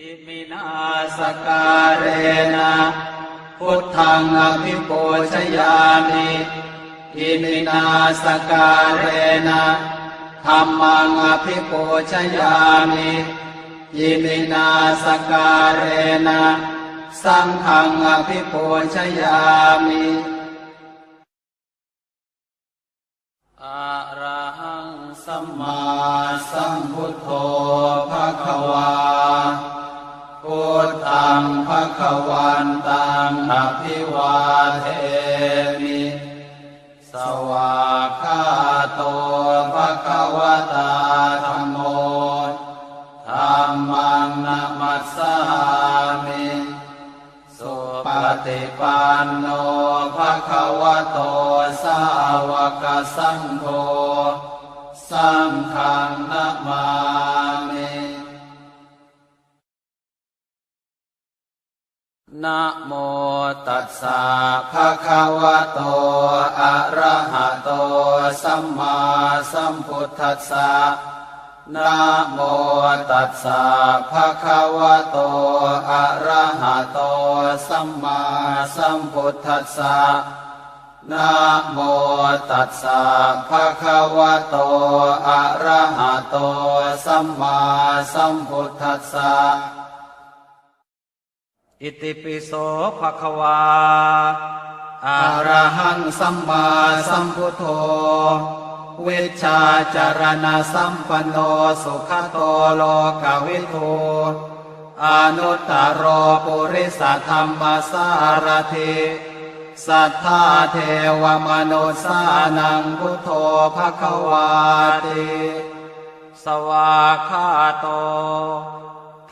อิมินาสการเรนะพุทธังอภิปูชยามิอิมินาสการเรนะธัมมังอภิปูชยามิอิมินาสการเรนะสังฆังอภิปูชยามิอะระหังสัมมาสัมพุทโธภควาพุทธังภควันตังอภิวาเทมิสวากขาโตภควตาธัมโมธัมมังนะมัสสามิสุปฏิปันโนภควโตสาวกสังโฆสังฆังนะมามินะโมตัสสะภะคะวะโตอะระหะโตสัมมาสัมพุทธัสสะนะโมตัสสะภะคะวะโตอะระหะโตสัมมาสัมพุทธัสสะนะโมตัสสะภะคะวะโตอะระหะโตสัมมาสัมพุทธัสสะอิติปิโสภะคะวาอะระหังสัมมาสัมพุทโธวิชชาจารณะสัมปันโนสุขโตโลกวิทูอนุตตโรปุริสธรรมสารถิสัทธาเทวมนุสสานังพุทโธภควาติสวากขาโต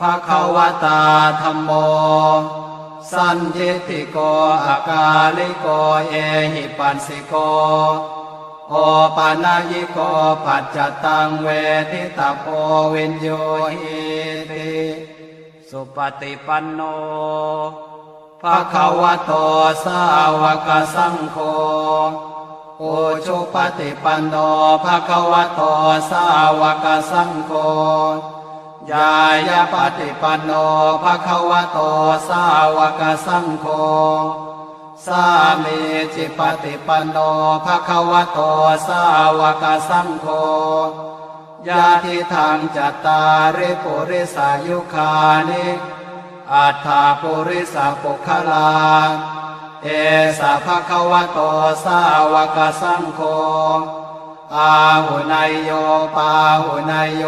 ภควตาธัมโมสันทิฏฐิโกอากาลิโกเอหิปัสสิโกโอปานายิโกปัจจตังเวทิตาโพวินโยหิติสุปฏิปันโนภควโตสาวกสังโฆโอชุปฏิปันโนภควโตสาวกสังโฆยายาปฏิปันโนภควโตสาวกสังโฆสามีจิปฏิปันโนภควโตสาวกสังโฆญาติทางจัตตาริปุริสายุคานิอัฏฐาปุริสปุคลาเอสะภควโตสาวกสังโฆอาหุนายโยปาหุนายโย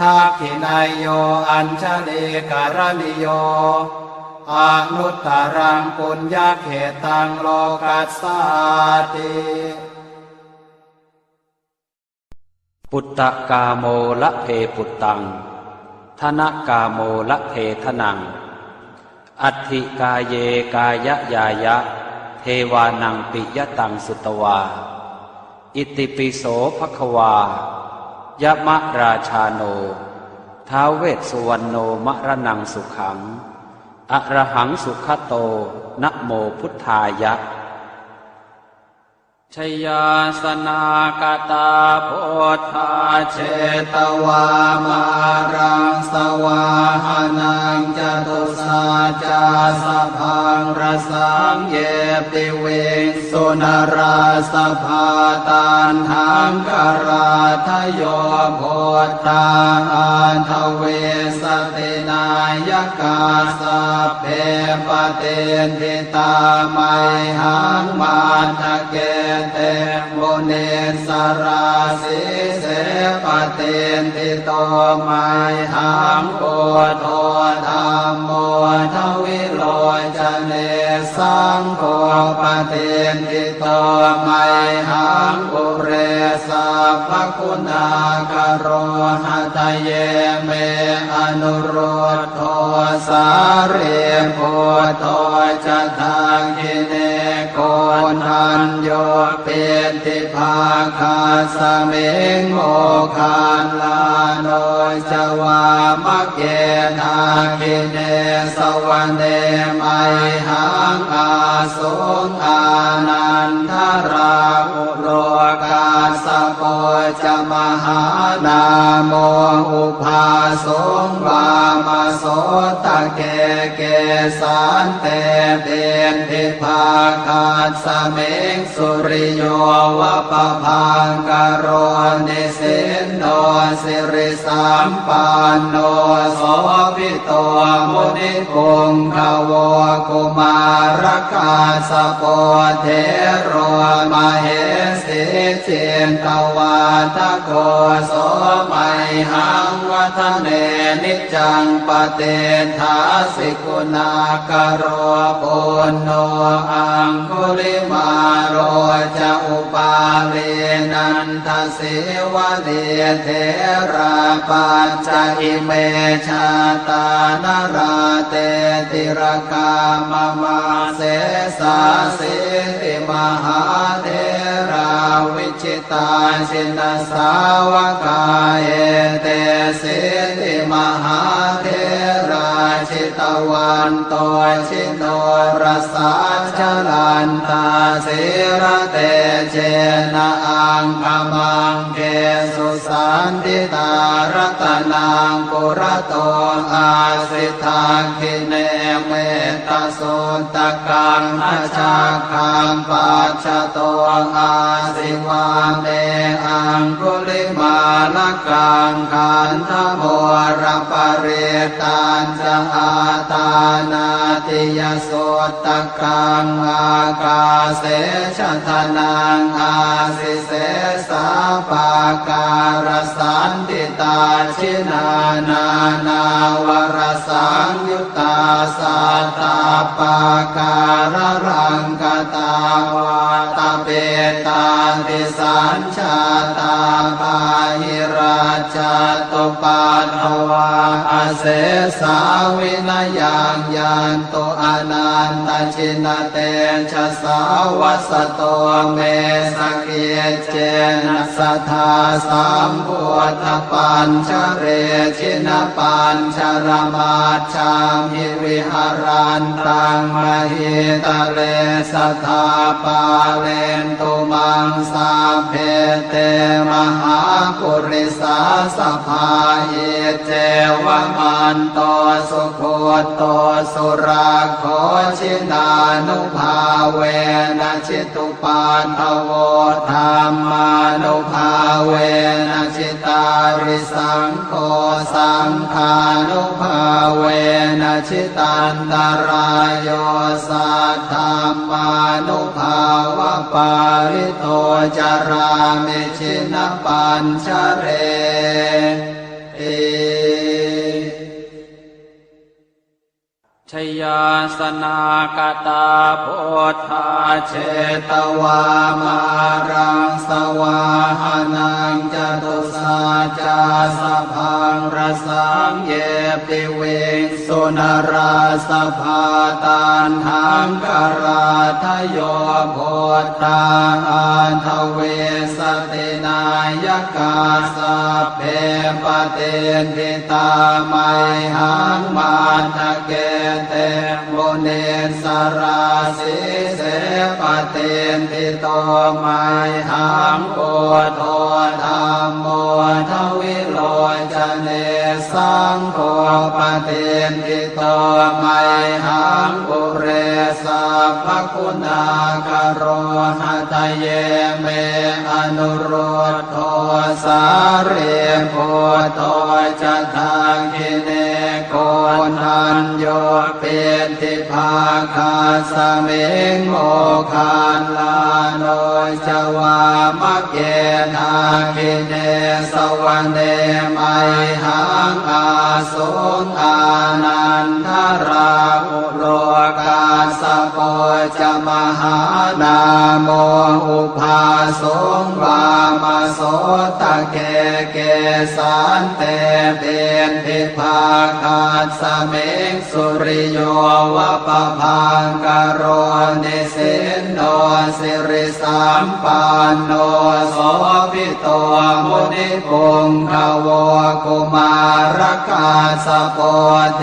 ทักขินายโยอัญชลีการณิโยอนุตตรังปุญญเขตังโลกัสสาติปุตตะกาโมละเพปุตตังธนกาโมละเพทนังอัตถิกาเยกายยายะเทวานังปิยตังสุตวาอิติปิโสภควายะมะราชาโนท้าวเวสสุวรรณโนมะระนังสุขังอะระหังสุขโตนะโมพุทธายะชยาสนากตาโพธาเชตวามารังสวาหานังจตุสาจาสพังรสังเยปิเวสุนราสภาตันหังกราทโยโพธาอันทเวสตินายกาสัพเพปเตนทิตาไมหังมาทะเกเตโมเนสราสิเสปเตนทิโตไมหังโกโทธัมโมทวิโลจเนสังโฆปเตนทิโตไมหังอุเรสัพพคุณากโรหะทะเยเมอนุโรธโทสาเรโพโทจะทางกิเนโก ทันโยเป็นทิภาคาสเมงโมคานลาโนจวามะเกนาคิเนสวรรเนไมหังอาสุงอานันทราอุโลกาสโปจมหานาโมอุภาสงวามโสตะเกเกสันเตเป็นทิภาคาสเมงสุริโยวะปะพังกโรนิสินโนสิริสัมปันโนโสภิโตมุนิปุงขโวกุมารกาสโปเทโรมเหสิเจนตวาทโกโสมัยหังวัฒเนนิจังปเตทาสิกุณากโรปุณโนอังคุลิมาโรจะอุปาเลนันทสิวะเดเทราปัจจอิเมชาตานราเตติรกามมาเสสาสิติมหาเทราวิจิตาชินสาวกาเอเตสิติมหาเทราชิตวันโตชิโนรสาชลันตาสิระเตเจนะอังคมังเกสุสันติตารัตนังปุระโตอาสิทาคิเนเมตสุตกังอาชาคังปัจจโตอาสิวาเมอังคุลิมาลกังขันธโมรปริตันจะอาตานาติยสุตกังอากาเสชทนังอาสิเสสาปาการสันติตาชินานานาวรสังยุตตาสัตตาปาการรังกตาวาตาเปตาติสัญชาตาปาหิราชตุปัฏฐวาอาเสสาวินยังยันตุอนันตชินเตชะสาวัสโตเมสเกเจนะสัทธาสัมพุทธปัญชเรชินปัญชรมาชามิวิหารันตังมหิตะเลสัทธาปาเลนตุมังสาเพเตมหาปุริสาสภาเยเจวมันโตสุโคโตสุราโคชินานุภาเวนะชิตุปันทโวธรรมานุภาเวนะชิตาริสังโฆสังฆานุภาเวนะชิตันตรายโยสัทธามานุภาวะปาริโตจารามิชินปัญชเรเอชยาสนากตาโพธาเชตวามารังสวาหานังจตุสาจาสพังรสังเยปิเวงสุนราสภาตันหังกราทโยโพธาอันทเวสตินายกาสัพเพปเตนทิตาไมหังมาทะเกเตโมเนสราสิเสปเตนทิโตไมหังโอโทธรรมโมทวิโลจเนสังโฆปเตนทิโตไมหังปุเรสัพพคุณากโรหะทะเยเมอนุโรธโทสาเรโพโตจะทางกิเนโกนันโยเป็นทิภาคาสเมงโมคานลาโนจวามะเกนาคิเนสวรรเนไมหังอาสุงอานันทราอุโลกาสโปจมหา นาโมอุภาสงวามาโสตะเกเกสานเตเป็นทิภาคาสเมงสุริโยวะปะพังกโรนิสินโนสิริสัมปันโนโสภิโตมุนิปุงขโวกุมารกาสโปเท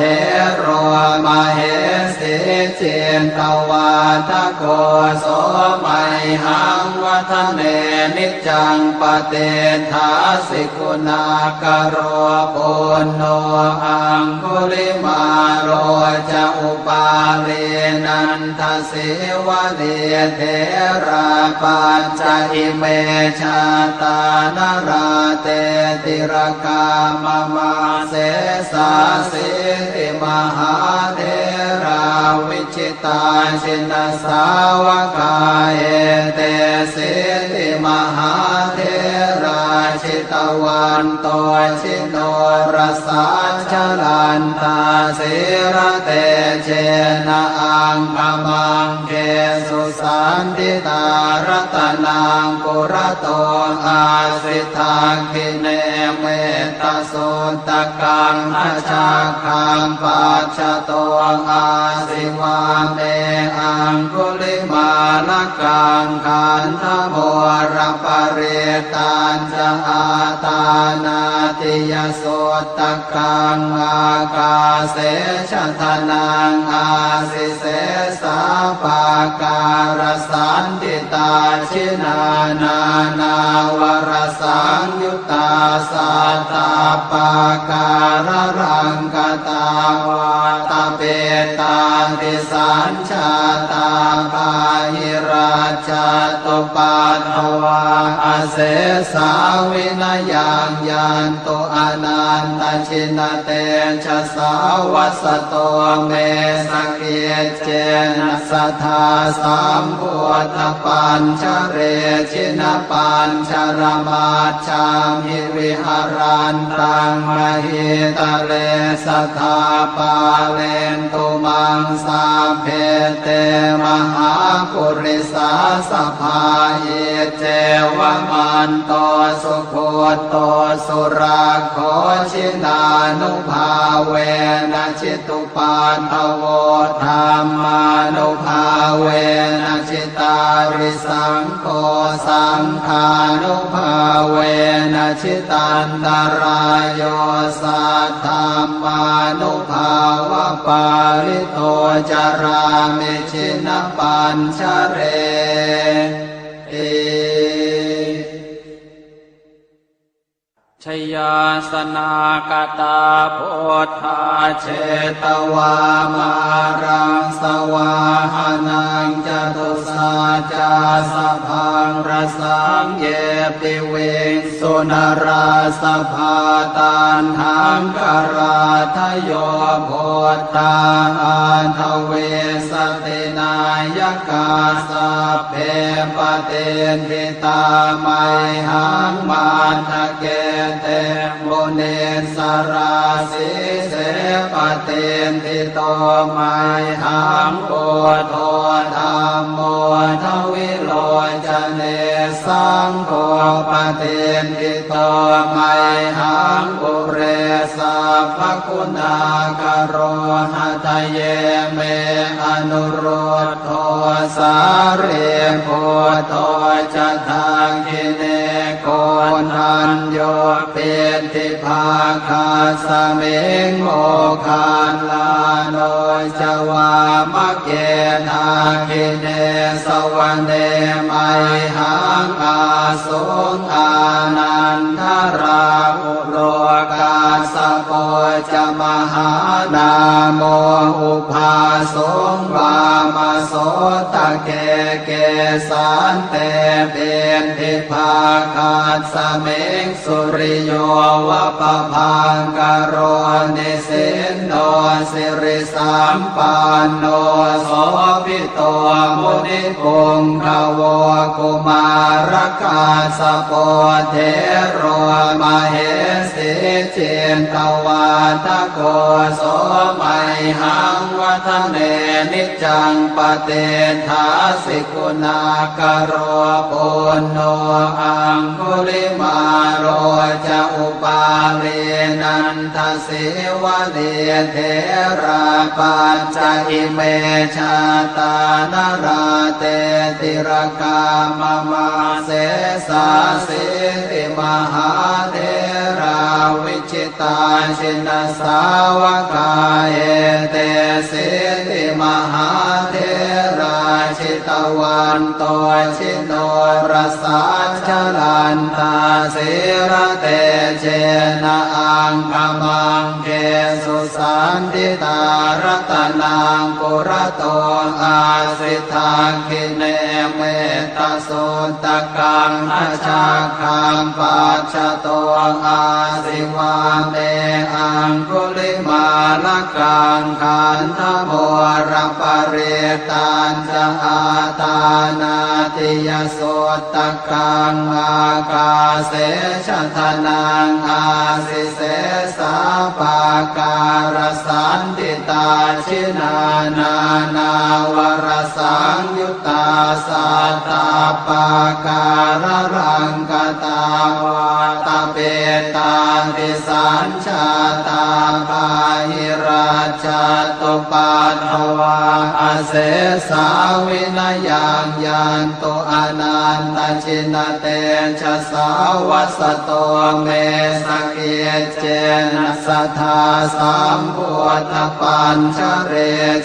โรมเหสิเจนตวาทโกโสมัยหังวัฒเนนิจังปเตถาสิกุณากโรปุณโนอังคุลิมาโรจะอุปาเลนันทสิวะเดเทราปัจจอิเมชาตานราเตติรกามมาเสสาสิติมหาเทราวิชิตาชินสาวกาเอเตสิติมหาเทราชิตวันโตชิโนรสาชลันตาสิระเตเจนะอังคมังเกสุสันติตารัตนังปุระโตอาสิทาคิเนเมตตาสุตกังอาชาคังปัจจโตอาสิวาเมอังคุลิมาลกังขันธโมรปเรตัญจะอาตานาติยสุตกังอากาเสชทนังอาสิเสสาปาการสันติตาชินานานาวรสังยุตตาสัตตาปาการรังกตาวาตาเปตาติสัญชาตาปาหิราชตุปัฏฐวาอาเสสาวินยังยันตุอนันตชินเตชะสาวัสโตเมสเกเจนะสัทธาสัมพุทธปัญชเรชินปัญชรมาชามิวิหารันตังมหิตะเลสัทธาปาเลนตุมังสาเพเตมหาปุริสาสภาเยเจวมันโตสุโคโตสุราโคชินานุภาเวนะชิตุปันทโวธรรมานุภาเวนะชิตาริสังโฆสังฆานุภาเวนะชิตันตรายโยสัทธามานุภาวะปาลิโตจารามิชินปัญชเรชยาสนากตาโพธาเชตวามารังสวาหานังจตุสาจาสพังรสังเยปิเวสุนราสภาตันหังกราทโยโพธาอันทเวสตินายกาสัพเพปเตนทิตาไมหังมาทะเกเตโมเนสราสิเสปเตนทิโตไมหังโพโทธรรมโมทวิโลจเนสังโฆปเตนทิโตไมหังปุเรสัพพคุณากโรหะทะเยเมอนุโรธโทสาเรโพโทจะทางกิเนโกนันโยเป็นทิภาคาสเมงโมคานลาโนจวามะเกทาคิเนสวรรเนไมหังอาสุงอานันทราอุโลกาสโปจมหานาโมอุภาสงวามาโสตะเกเกสานเตเป็นทิภาคาสเมงสุริโยวะปะพังกโรนิสินโนสิริสัมปันโนโสภิโตมุนิปุงขโวกุมารกาสโปเทโรมเหสิ เจนตวาทโกโสไมหังวัฒเนนิจจังปเตทาสิกุณากโรปุณโนอังคุลิมาโรจะอุปาเรนันทสิวะเดเทราปัญจอิเมชาตานราเตติรกามมาเสสาสิติมหาเทราวิจิตาชินสาวกาเอเตสิติมหาเทราชิตวันโตชิโนรสาชลันตาสิระเตเจนะอังคมังเกสุสันติตารัตนังปุระโตอาสิทาคิเนเมตสุตกังอาชาคังปัจจโตอาสิวาเมอังคุลิมาลกังขันธโมรปเรตัญจะอาตานาติยโสตกังอากาเสชทนังอาสิเสสาปาการสันติตาชินานานาวรสังยุตตาสัตตาปาการรังกตาวาตาเปตาติสัญชาตาปาหิราชตุปัฏฐวาอเสสาวินยังยันตุอนันตชินเตชะสาวัสโตเมสเกเจนะสัทธาสัมพุทธปัญชเร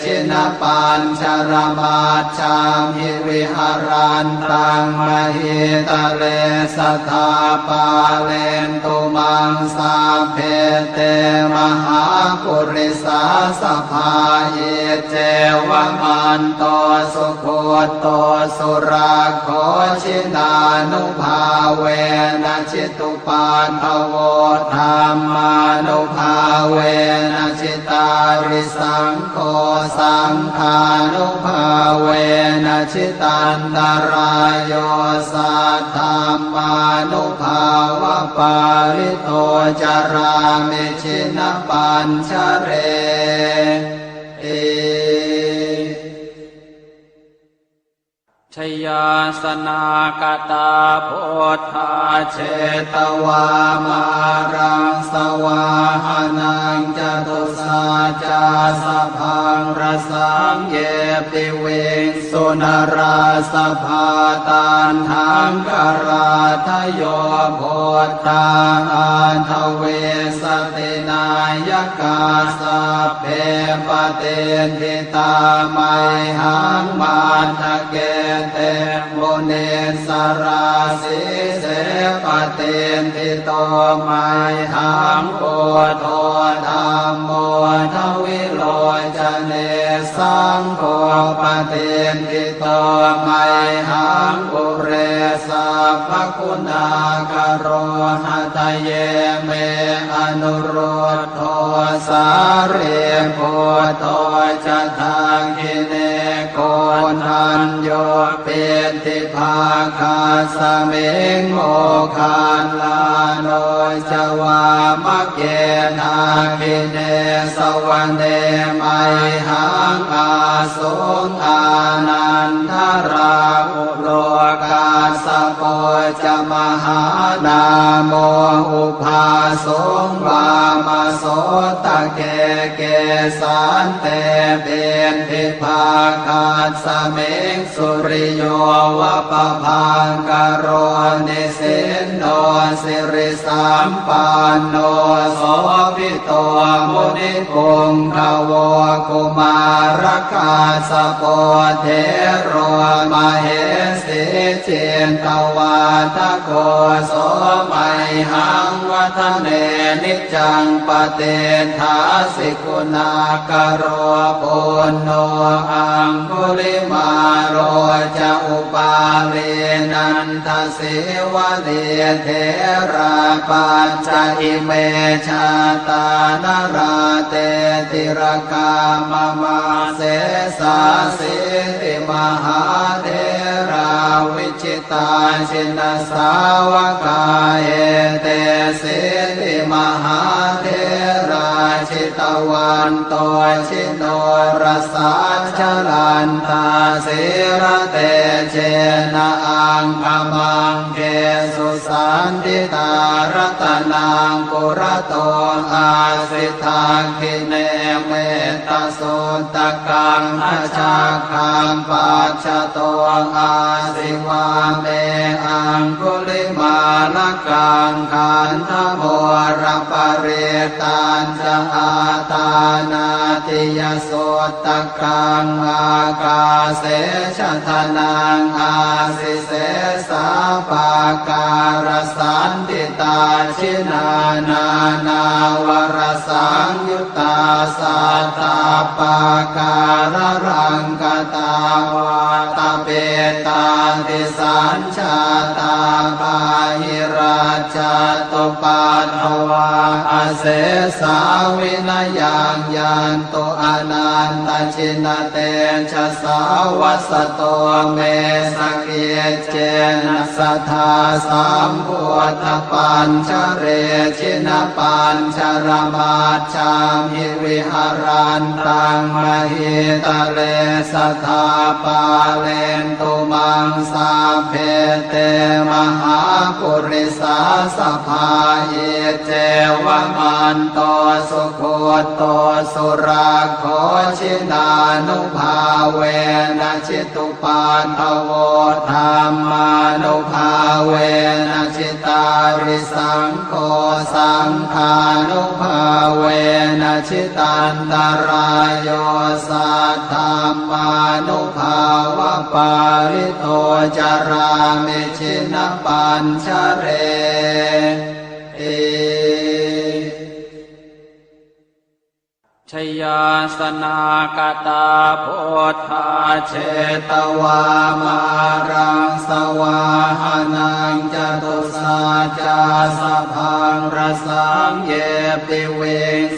ชินปัญชรมาชามหิวิหารันตังมหิตะเลสัทธาปาเลนตุมังสาเพเตมหาปุริสาสภาเยเจวมันโตสุโคโตสุราโคชินานุภาเวนะชิตุปาทโวธรรมานุภาเวนะชิตาริสังโฆสังฆานุภาเวนะชิตันตรายโยสัทธามานุภาวะปาริโตจารามิชินปัญชเรชยาสนากตาโพธาเชตวามารังสวาหานังจตุสาจาสพังรสังเยปิเวงสุนราสภาตานหังกราทโยโพธาอันทเวสตินายกาสัพเพปเตทิตาไมหังมาทะเกเตโมเนสราสิเสปเตทิโตไมหังโพโธธัมโมทวิโลจเนสังโฆปเตทิโตไมหังปุเรสัพพคุณากโรหะทะเยเมอนุโรธโทสาเรโพโตจะทางคิเนโกนันโยเปติภาคาสเมงโมคานลาโนจวามะเกนาคิเนสวรรเนไมหังอาสุงอานันทราอุโลกาสโปจะมหานาโมอุภาสุงวามโสตะเกเกสันเตเบนทิภาคาสเมงสุริโยวะปะพังกโรนิสินโนสิริสัมปันโนโสภิโตมุนิปุงขโวกุมารกาสโปเทโรมเหสิเจนตวาทโกโสไมหังวัฒเนนิจจังปเตทาสิกุณากโรปุณโนอังคุลิมาโรจะอุปาเรนันทสิวะเดเทราปัญจอิเมชาตานราเตติรกามมาเสสาสิติมหาเทรา วิชิตาชินสาวกาเอเตสิติมหาเทราชิตวันโตชิโนรสาชลันตาสิระเตเจนะอังคมังเกสุสันติตารัตนังกุระโตอาสิทาคิเนเมตตาสุตตะกังอชาคังปัจจโตอาสิวาเมอังคุลิมาลกังขันธโมรปริตันจะอาตานาติยสุตตะกังอากาเสชะทนังอาสิเสสาปาการสันติตาชินานานาวรสังยุตตาสัตตาปาการรังกตาวาตเปตาติสัญชาตาบาหิราชตุปัฏฐวาอเสสาวินยังยันตุอนันตชินเตชะสาวัสโตเมสเกเจนะสัทธาสัมพุทธปัญชเรชินปัญชรมาชามิวิหารันตังมหิตะเลสัทธาปาเลนตุมังสาเพเตมหาปุริสาสภาเยเจวมันโตสุโคโตสุราโคชินานุภาเวนะชิตุปาทโวธรรมานุภาเวนะชิตาริสังโฆสังฆานุภาเวนะชิตันตรายโยสัทธรรมานุภาวะปาริโตจารามิชินปัญชเรเอชยาสนากตาพุทธาเชตวามารังสวาหานังจตุสาจาสพังรสังเยปิเว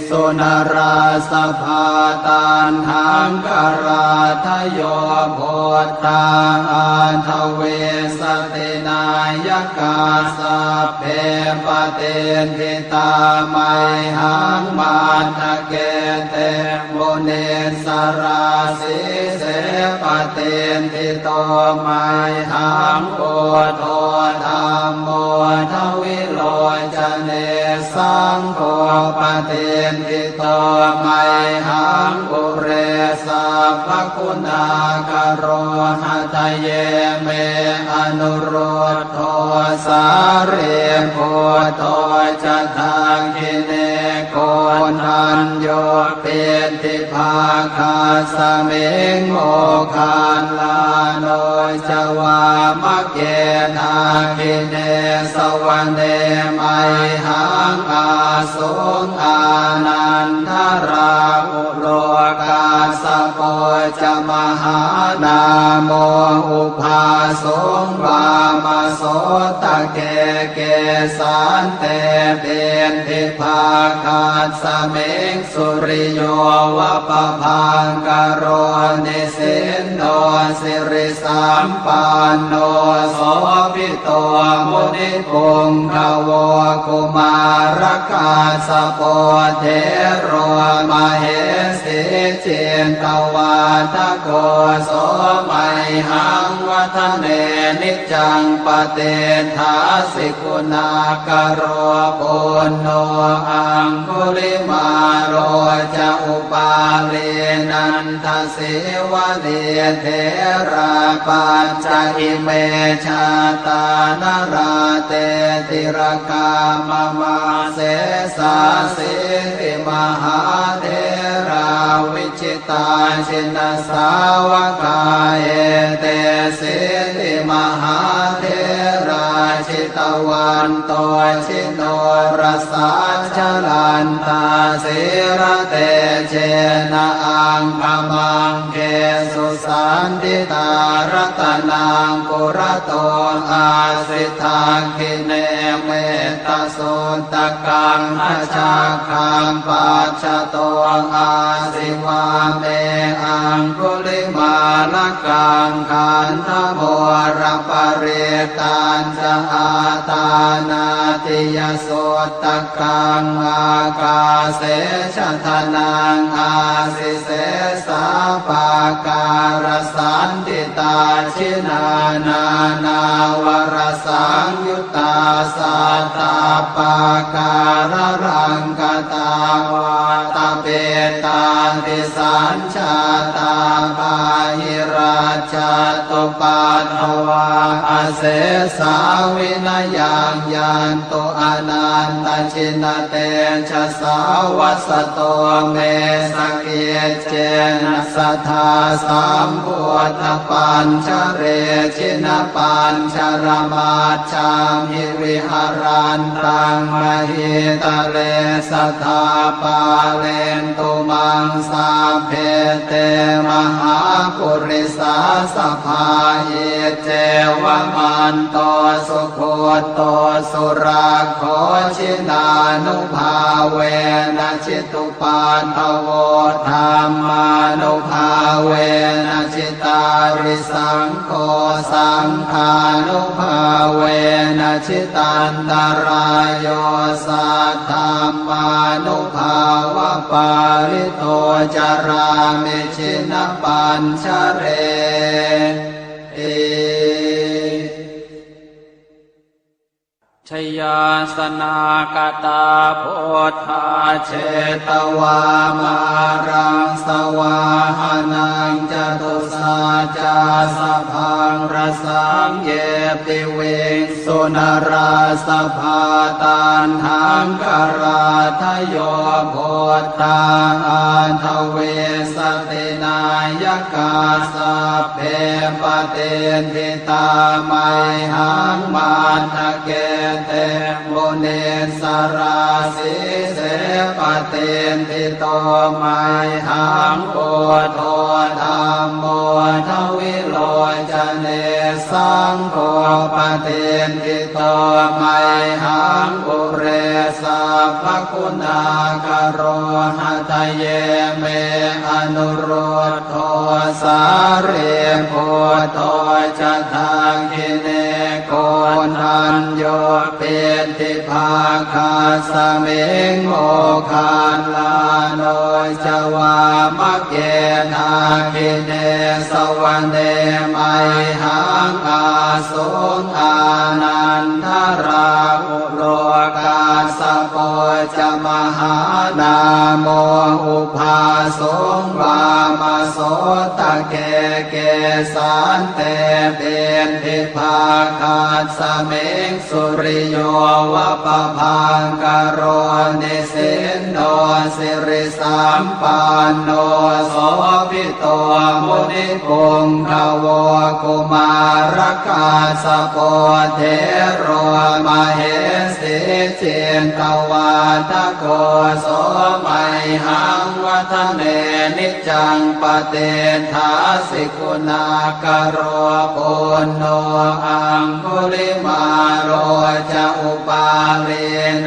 สุนราสภาตันหังกราทโยโพธาอันทเวสตินายกาสัพเพปเตนทิตาไมหังมาทะเกเตโมเนสราสิเสปเตนทิโตไมหังโอโทธรรมโมทวิโลจเนสังโฆปเตนทิโตไมหังปุเรสัพพคุณากโรหะทะเยเมอนุโรธโทสาเรโพโทจะทังคิเนโกนันโยเปติภาคาสเมงโมคานลาโนจวามะเกนาคิเนสวรรเนไมหังอาสุงอานันทราอุโลกาสโปจะมหานาโมอุภาสงวามโสตะเกเกสันเตเป็นทิภาคาสเมงสุริโยวะปะพังกโรนิสินโนสิริสัมปันโนโสภิโตมุนิปุงขโวกุมารกาสโปเทโรมเหสิเจนตวาทโกโสไมหังวัฒเนนิจังปเตทาสิกุณากโรปุณโนอังคุลิมาโรจะอุปาเลนันทสิวะเดเทราปัญจอิเมชาตานราเตติรกามมาเสสาสิริมหาเทราวิชิตาชินสาวกาเอเตสิริมหาเทราชิตวันโตชิโนรสาชลันตาสิระเตเจนะอังคมังเกสุสันติตารัตนังกุระโตอาสิทาคิเนเมตตาสุตตะกังอชาคังปัจจโตอาสิวาเม อังคุลิมาลกังขันธโมรปเรตัญจะอาตานาติยโสตกังอากาเสชะทนังอาสิเสสาปาการสันติตาชินานานาวรสังยุตตาสัตตาปาการรังกตาวาตาเปตาติสัญชาตาปาหิราชตุปัฏฐวาอาเสสาวินยังยันตุอนันตชินเตชะสาวัสโตเมสเกเจนะสัทธาสัมพุทธปัญชเรชินปัญชรมาชามหิวิหารันตังมหิตะเลสัทธาปาเลนตุมังสาเพเตมหาปุริสาสภาเยเจวมันโตสุโคโตสุราโคชินานุภาเวนะชิตุปันทโวธรรมานุภาเวนะชิตาริสังโฆสังฆานุภาเวนะชิตันตรายโยสัทธัมมานุภาวะปาริโตจารามิชินปัญชเรชยาสนากตาโพธาเชตวามารังสวาหานังจตุสาจาสพังรสังเยปิเวงสุนราสภาตันหังกราทโยโพธาอันทเวสตินายกาสัพเพปเตนทิตาไมหังมันทะเกเตโมเนสราสิเสปเตนทิโตไมหังโพโทธัมโมทวิโลจเนสังโฆปเตนทิโตไมหังปุเรสัพพคุณากโรหะทะเยเมอนุโรธโทสาเรโพโทจะทังคิเนโกนัญโยเป็นทิภาคาสเมงโมคานลาโนจวามะเกนาคิเนสวรรเนไมหังอาสุงอานันทราอุโลกาสโปจมหานาโมอุภาสงวามโสตะเกเกสันเตเป็นทิภาคาสเมงสุริโยวะปะพังกโรนิสินโนสิริสัมปันโนโสภิโตมุนิปุงขโวกุมารกาสโปเทโรมเหสิเจนตวาทโกโสไมหังวัฒเนนิจังปเตทาสิกุณากโรปุณโนอังคุลิมาโรจะอุปาเล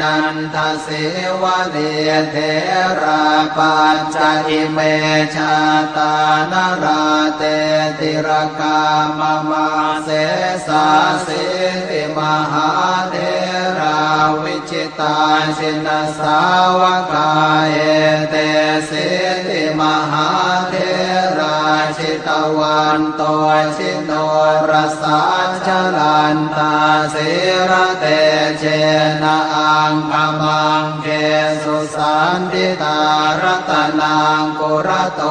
นันทสิวะเดเทราปัญจอิเมชาตานราเตติรกามมาเสสาสิติมหาเทราวิจิตาชินสาวกาเอเตสิติมหาเทราชิตวันโตชิโนรสาชลันตาสิระเตเชนะอังคมังเกสุสันติตารัตนังกุระโต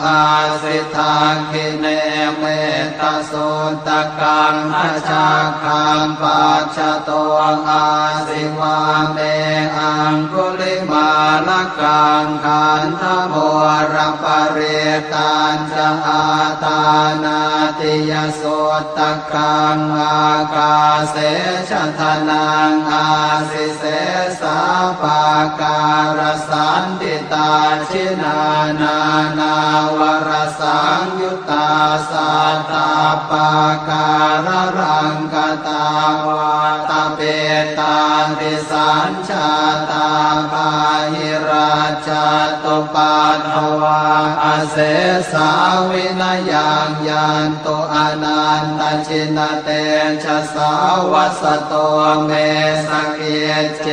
อาสิทาคิเนเมตสุตกังอาชาคังปัจจโตอาสิวาเมอังคุลิมาลกังขันธโมรปเรตัญจะอา ตานาติยโสตกังอากาเสชะทนังอาสิเสสาปาการสันติตาชินานานาวรสังยุตตาสัตตาปาการรังกตาวาตาเปตาติสัญชาตาปาหิราชตุปัฏฐวาอาเสสาวินายังยันตุอนันตชินเตชะสาวัสโตเมสเกเจ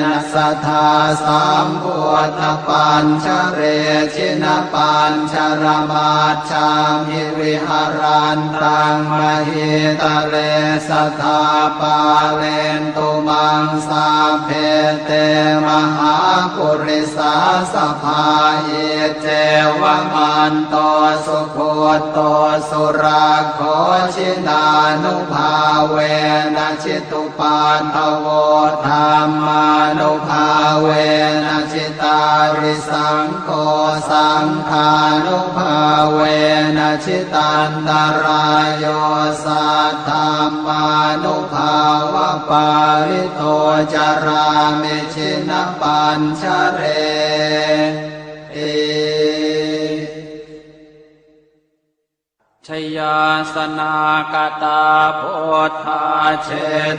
นะสัทธาสัมพุทธปัญชเรชินปัญชรมาชามิวิหารันตังมหิตะเลสัทธาปาเลนตุมังสาเพเตมหาปุริสาสภาเยเจวมันโตสุโคโตสุราโคชินานุภาเวนะชิตุปันทโวธรรมานุภาเวนะชิตาริสังโฆสังฆานุภาเวนะชิตันตรายโยสัทธามานุภาวะปาริโตจารามิชินปัญชเรชยาสนากตาโพธาเช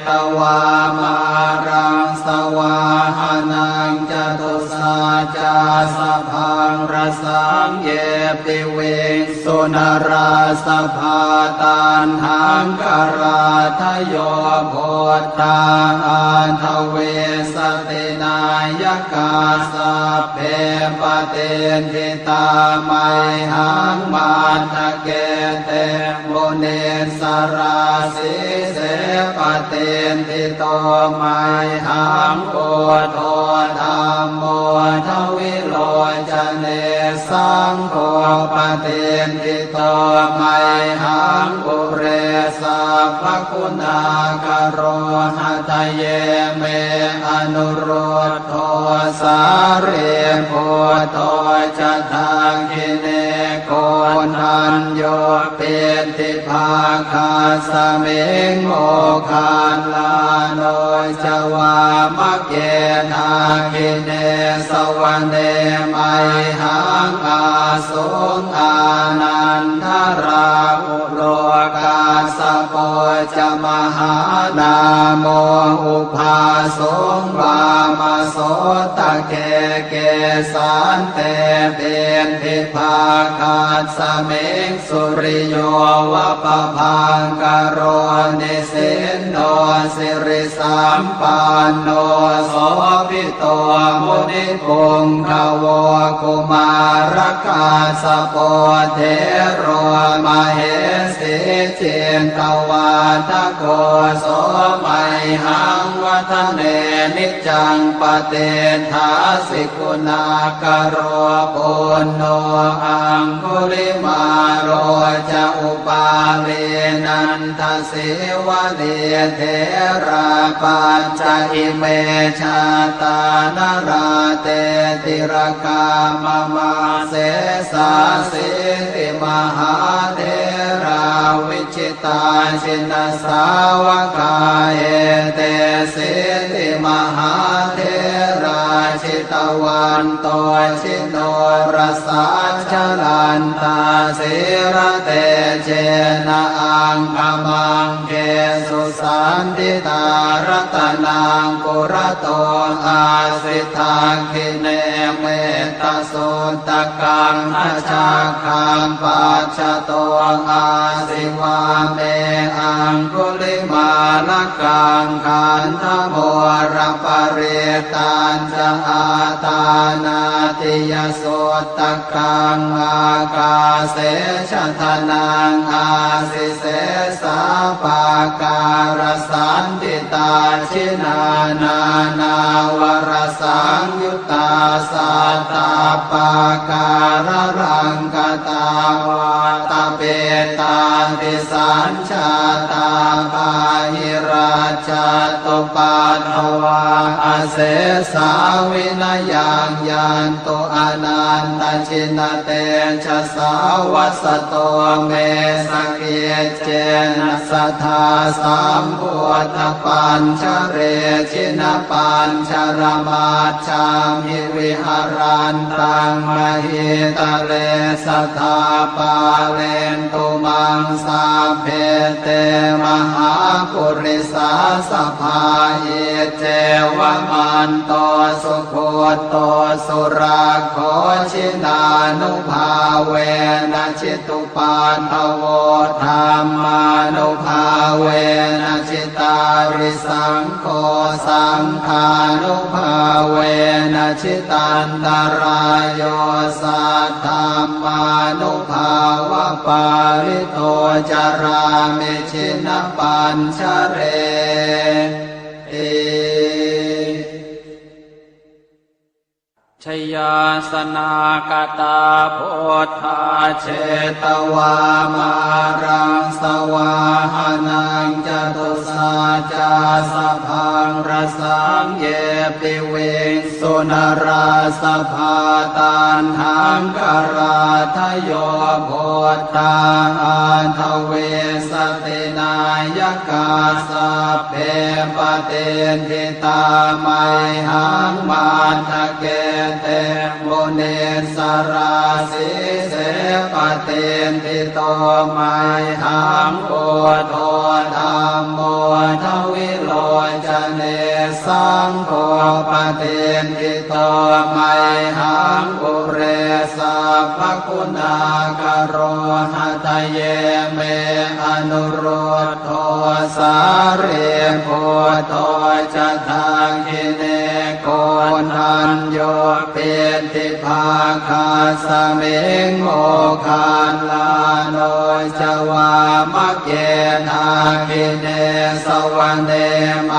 ตวามารังสวาหานังจตุสาจาสพังรสังเยปิเวงสุนราสภาตันหังกราทโยโพธาอันทเวสตินายกาสัพเพปเตนทิตาไมหังมาทะเกเตโมเนสราสิเสปเตนทิโตไมหังโอโทธรรมโมทวิโลจเนสังโฆปเตนทิโตไมหังปุเรสัพพคุณากโรหะทะเยเมอนุโรธโทสาเรโพโตจะทังคิเนโกนันโยเป็นทิภาคาสเมงโมคานลาโนจวามะเกนาคิเนสวรรเนไมหังอาสุงอานันทราอุโลกาสโปจะมหานาโมอุภาสงวามโสตะเกเกสันเตเป็นทิภาคาสเมงสุริโยวะปะพังกโรนิสินโนสิริสัมปันโนโสภิโตมุนิปุงขโวกุมารกาสโปเทโรมเหสิเจนตวาทโกโสไมหังวัฒเนนิจังปเตถาสิกุณากโรปุณโนอังคุลิมาโรจะอุปาเลนันทสิวะเดเทราปัญจอิเมชาตานราเตติรกามมาเสสาสิติมหาเทราวิชิตาชินสาวกาเอเตสิติมหาเทราชิตวันโตชิโนรสาชลันตาสิระเตเจนะอังคมังเกสุสันติตารัตนังปุระโตอาสิทาคิเนเมตตาสุตกังอาชาคังปัจจโตอาสิวาเมอังคุลิมาลกังขันธโมรปเรตันจะอาตานาติยโสตกังอากาเสชะทนังอาสิเสสาปาการสันติตาชินานานาวรสังยุตตาสัตตาปาการรังกตาวาตาเปตาติสัญชาตาปาหิราชตุปัฏฐวาอาเสสาวิ วินายังยันโตอนันตชินเตชะสาวัสโตเมสเกเจนะสัทธาสัมพุทธปัญชเรชินปัญชรมาชามิวิหารันตังมหิตะเลสัทธาปาเลนตุมังสาเพเตมหาปุริสาสภาเยเจวมันโตสุโคโตสุราโคชินานุภาเวนะชิตุปาทโวธรรมานุภาเวนะชิตาริสังโฆสังฆานุภาเวนะชิตันตรายโยสัทธัมมานุภาวะปาริโตจารามิชินปัญชเรชยาสนากตาโพธาเชตวามารังสวาหานังจตุสาจาสพังรสังเยปิเวสุนราสภาตันหังกราทโยโพธาอันทเวสตินายกาสัพเพปเตนทิตาไมหังมาทะเกเตโมเนสราสิเสปเตนทิโตไมหังโพโทธัมโมทวิโลจเนสังโฆปเตนทิโตไมหังปุเรสัพพคุณากโรหะทะเยเมอนุโรธโทสาเรโพโทจะทาคิเนโกนันโยเปติภาคาสเมงโมคานลาโนจวามะเกทาคิเนสวรรเนไม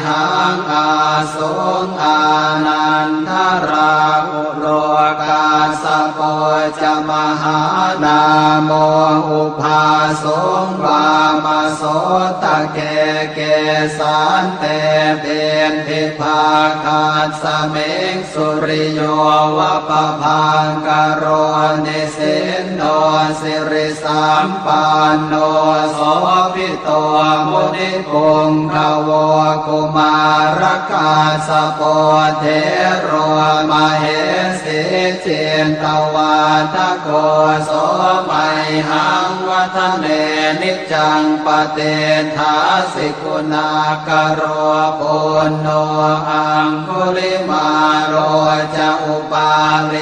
หังอาสุงอานันทราอุโลกาสโปจมหานาโมอุภาสงวามโสตะเกเกสันเตเป็นทิภาคาสเมงสุริโยวะปะพังกโรนิสินโนสิริสัมปันโนโสภิโตมุนิปุงขโวกุมารกาสโปเทโรมเหสิเจนตวาทโกโสมัยหังวัฒเนนิจังปเตทาสิกุณากโรปุณโนอังคุลิมาโรจะอุปาเล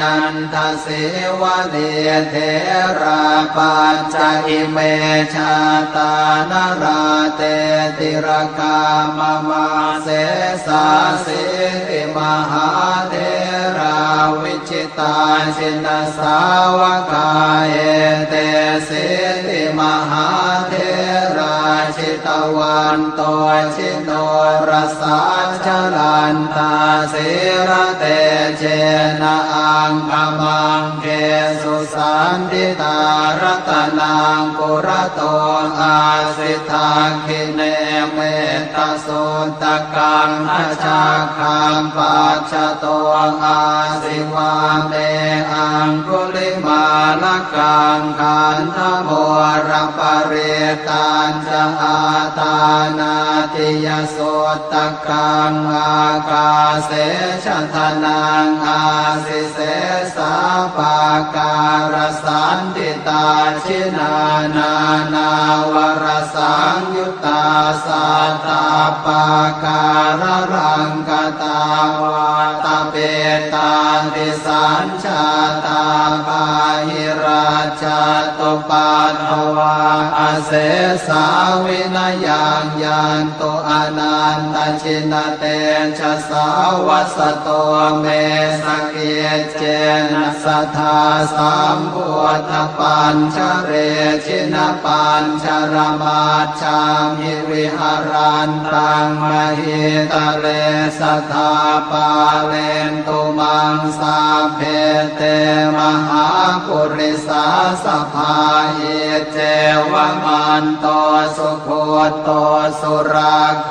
นันทสิวะเดเทราปัญจอิเมชาตานราเตติรกามมาเสสาสิติมหาเทราวิชิตาชินสาวกาเอเตสิติมหาเทราชิตวันโตชิโนรสาชลันตาสิระเตเจนะอังคมังเกสุสันติตารัตนังปุระโตอาสิทาคิเนเมตสุตกังอาชาคังปัจจโตอาสิวาเมอังคุลิมาลกังขันธโมรปเรตัญจะอาตานาติยโสตกังอากาเสชทนังอาสิเสสาปาการสันติตาชินานานาวรสังยุตตาสัตตาปาการรังกตาวาตาเปตาติสัญชาตาปาหิราชตุปัตถวาอเสสาวินายังยันโตอนันตชินเตชะสาวัสโตเมสเกเจนะสัทธาสัมพุทธปัญชเรชินปัญชรมาชามิวิหารันตังมหิตะเลสัทธาปาเลนตุมังสาเพเตมหา ปุริสาสภาเยเจวมันโตสุโคโตสุราโค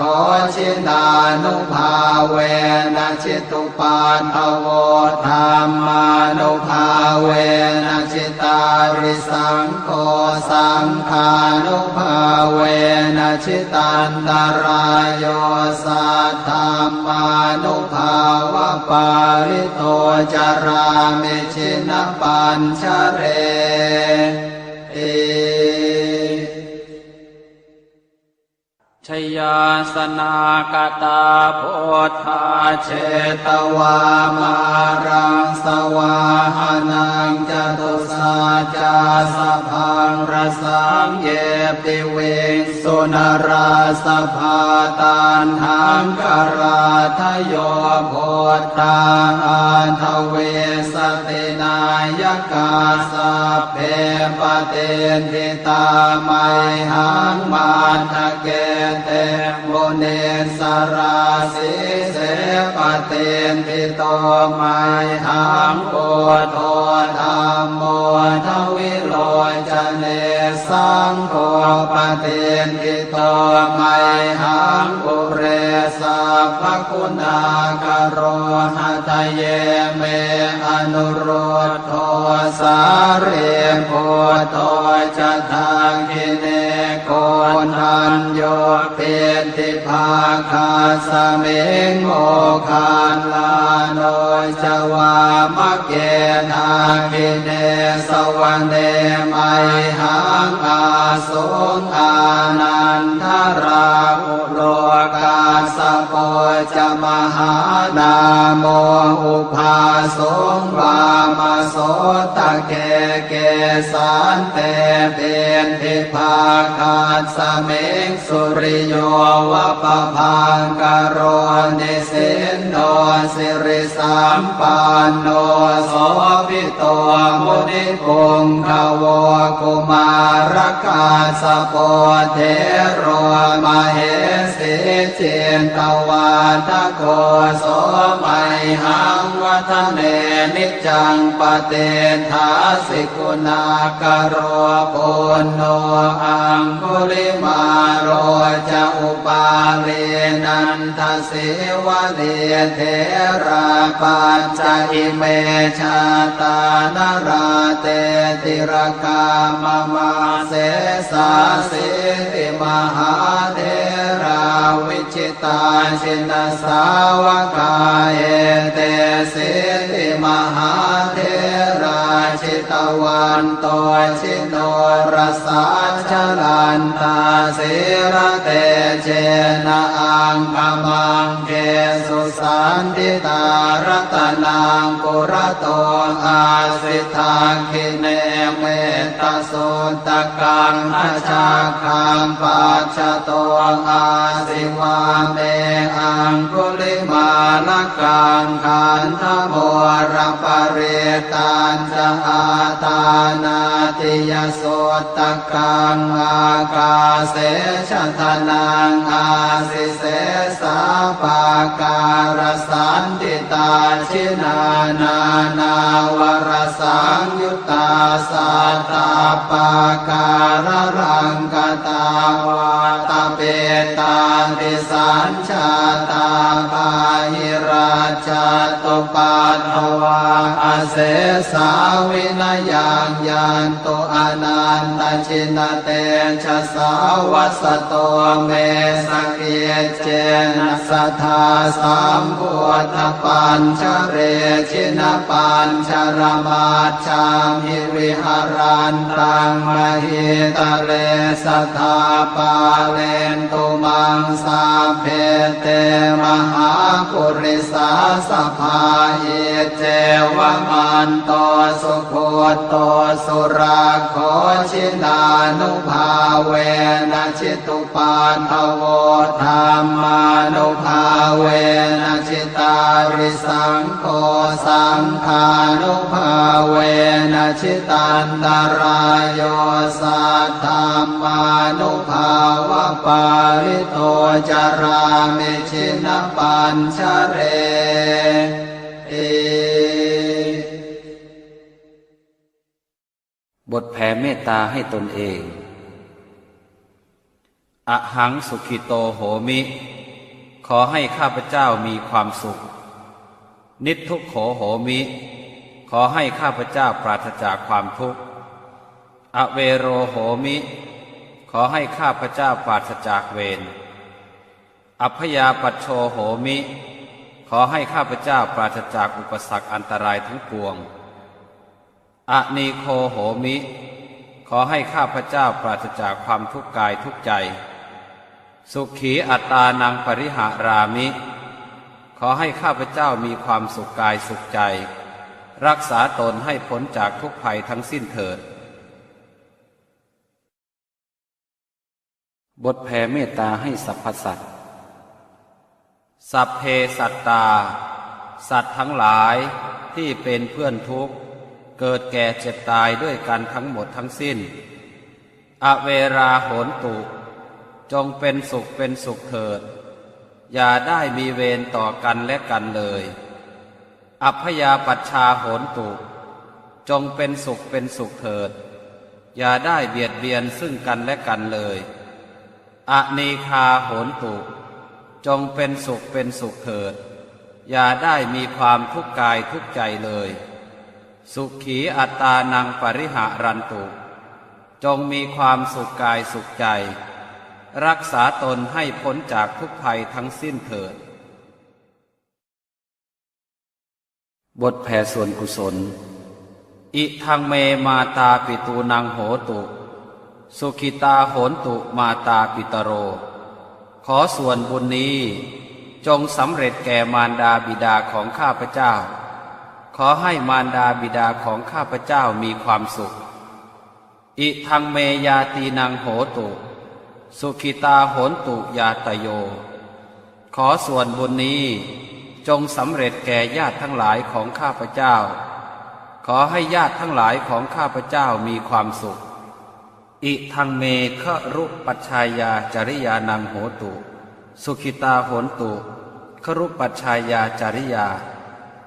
ชินานุภาเวนะจิตุปาทโวธรรมานุภาเวนะจิตาริสังโฆสังฆานุภาเวนะจิตันตรายโยสัทธามานุภาวะปาริโตจารามิชินปัญชเรชยาสนากตาโพธาเชตวามารังสวาหานังจตุสาจาสพังรสังเยปิเวงสุนราสภาตานหังกราทโยโพธาอันทเวสตินายกาสัพเพปเตนทิตาไมหังมาทะเกเตโมเนสราสิเสปเตนทิโตไมหังโอโทธรรมโมทวิโลจเนสังโฆปเตนทิโตไมหังอุเรสัพพคุณากโรหะทะเยเมอนุโรธโทสาเรโพโตจะทาคิเนโกนัญโยเปติภาคาสเมงโมคานลาโนจวามะเกนาคิเนสวะเนมัยหังอาสุงอานันทราอุโลกาสโปจะมหานาโมอุภาสุงวามโสตะเกเกสันเตเป็นทิภาคาสเมงสุริโยวะปะพังกโรนิสินโนสิริสัมปันโนโสภิโตมุนิปุงขโวกุมารกาสโปเทโรมเหสิเจนตวาทโกโสมัยหังวัฒเนนิจังปเตทาสิกุณากโรปุณโนอังคุลิมาโรจะอุปาเรนันทสิวะเดเทราปัญจอิเมชาตานราเตติรกามมาเสสาสิติมหาเทราวิชิตาชินสาวกาเอเตสิติมหาเทราชิตวันโตชิโนรสาชลันตาสิระเตเจนะอังคมังเกสุสันติตารัตนังปุระโตอาสิทาคิเนเมตตาสุตกังอาชาคังปัจจโตอาสิวาเมอังคุลิมาลกังขันธโมรปเรตันจะอาตานาติยโสตกังอากาเสชะทนังอาสิเสสาปาการสันติตาชินานานาวรสังยุตตาสัตตาปาการรังกตาวาตเปตาติสัญชาตาบาหิราชตุปัตถวาอาเสสาวินยังยันตุอนันตชินเตชะสาวัสโตเมสเกเจนะสัทธาสัมพุทธปัญชเรชินปัญชรมาชามิวิหารันตังมหิตะเลสัทธาปาเลนตุมังสาเพเตมหาปุริสาสภาเยเจวมันโตสุโคโตสุราโคชินานุภาเวนะจิตุปาทโวธรรมานุภาเวนะจิตาริสังโฆสังฆานุภาเวนะจิตันตรายโยสัทธามานุภาวะปาริโตจารามิชินปัญชเร บทแผ่เมตตาให้ตนเองอหังสุขิโตโหมิขอให้ข้าพเจ้ามีความสุขนิททุกโขโหมิขอให้ข้าพเจ้าปราศจากความทุกข์อเวโรโหมิขอให้ข้าพเจ้าปราศจากเวรอัพยาปัชโชโหมิขอให้ข้าพเจ้าปราศจากอุปสรรคอันตรายทั้งปวงอนีโคโหมิขอให้ข้าพเจ้าปราศจากความทุกข์กายทุกใจสุขีอัตตานังปริหารามิขอให้ข้าพเจ้ามีความสุขกายสุขใจรักษาตนให้พ้นจากทุกภัยทั้งสิ้นเถิดบทแผ่เมตตาให้สรรพสัตว์สัพเพสัตตาสัตว์ทั้งหลายที่เป็นเพื่อนทุกข์เกิดแก่เจ็บตายด้วยกันทั้งหมดทั้งสิ้นอเวราโหนตุจงเป็นสุขเป็นสุขเถิดอย่าได้มีเวรต่อกันและกันเลยอัพยาปัชชาโหนตุจงเป็นสุขเป็นสุขเถิดอย่าได้เบียดเบียนซึ่งกันและกันเลยอนีคาโหนตุจงเป็นสุขเป็นสุขเถิดอย่าได้มีความทุกข์กายทุกข์ใจเลยสุขีอัตตานังปริหารันตุจงมีความสุขกายสุขใจรักษาตนให้พ้นจากทุกภัยทั้งสิ้นเถิดบทแผ่ส่วนกุศลอิทังเมมาตาปิตูนังโหตุสุขิตาโหนตุมาตาปิตโรขอส่วนบุญนี้จงสำเร็จแก่มารดาบิดาของข้าพเจ้าขอให้มารดาบิดาของข้าพเจ้ามีความสุขอิทังเมยาตีนังโหตุสุขิตาโหนตุยาตโยขอส่วนบุญนี้จงสำเร็จแก่ญาติทั้งหลายของข้าพเจ้าขอให้ญาติทั้งหลายของข้าพเจ้ามีความสุขอิทังเมฆรุปัชชายาจริยานังโหตุสุขิตาโหนตุฆรุปัชชายาจริยา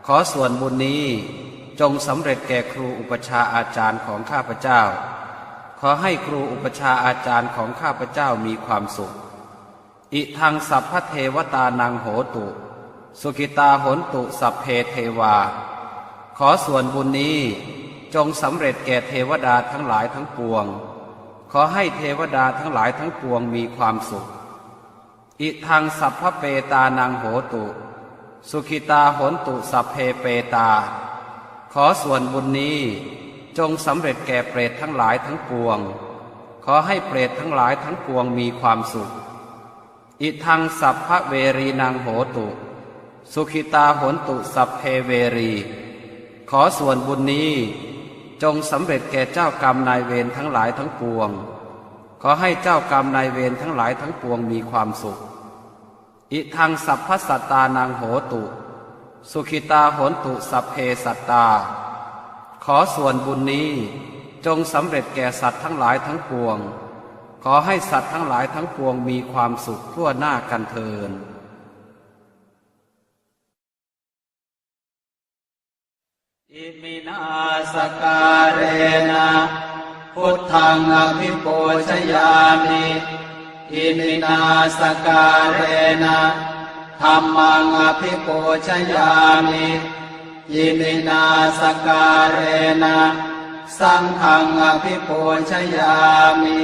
ขอส่วนบุญนี้จงสำเร็จแก่ครูอุปชาอาจารย์ของข้าพเจ้าขอให้ครูอุปชาอาจารย์ของข้าพเจ้ามีความสุขอิทังสัพพเทวตานังโหตุสุขิตาโหนตุสัพเพเทวาขอส่วนบุญนี้จงสำเร็จแก่เทวดาทั้งหลายทั้งปวงขอให้เทวดาทั้งหลายทั้งปวงมีความสุขอิทังสัพพเปตานังโหตุสุขิตาโหนตุสัพเพเปตาขอส่วนบุญนี้จงสำเร็จแก่เปรตทั้งหลายทั้งปวงขอให้เปรตทั้งหลายทั้งปวงมีความสุขอิทังสัพพเวรีนังโหตุสุขิตาโหนตุสัพเพเวรีขอส่วนบุญนี้จงสำเร็จแก่เจ้ากรรมนายเวรทั้งหลายทั้งปวงขอให้เจ้ากรรมนายเวรทั้งหลายทั้งปวงมีความสุขอิทังสัพพสัตตานังโหตุสุขิตาโหนตุสัพเพสัตตาขอส่วนบุญนี้จงสำเร็จแก่สัตว์ทั้งหลายทั้งปวงขอให้สัตว์ทั้งหลายทั้งปวงมีความสุขทั่วหน้ากันเทินอิมินาสการเรนะพุทธังอภิปูชยามิอิมินาสการเรนะธัมมังอภิปูชยามิอิมินาสการเรนะสังฆังอภิปูชยามิ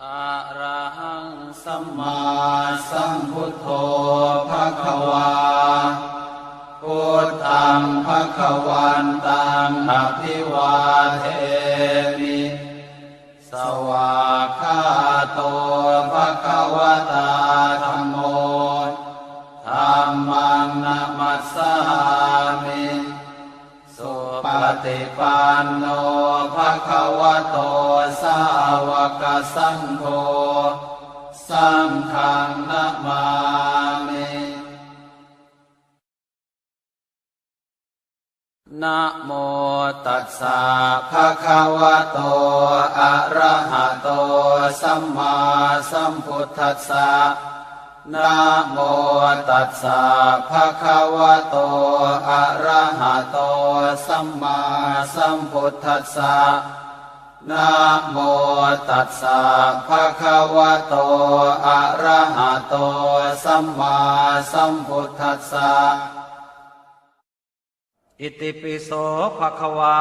อะระหังสัมมาสัมพุทโธภควาพุทธังภควันตังอภิวาเทมิสวากขาโตภควตาธัมโมธัมมังนะมัสสามิสุปฏิปันโนภควโตสาวกสังโฆสังฆังนะมามินะโมตัสสะภะคะวะโตอะระหะโตสัมมาสัมพุทธัสสะนะโมตัสสะภะคะวะโตอะระหะโต สัมมาสัมพุทธัสสะนะโมตัสสะภะคะวะโตอะระหะโตสัมมาสัมพุทธัสสะอิติปิโสภะคะวา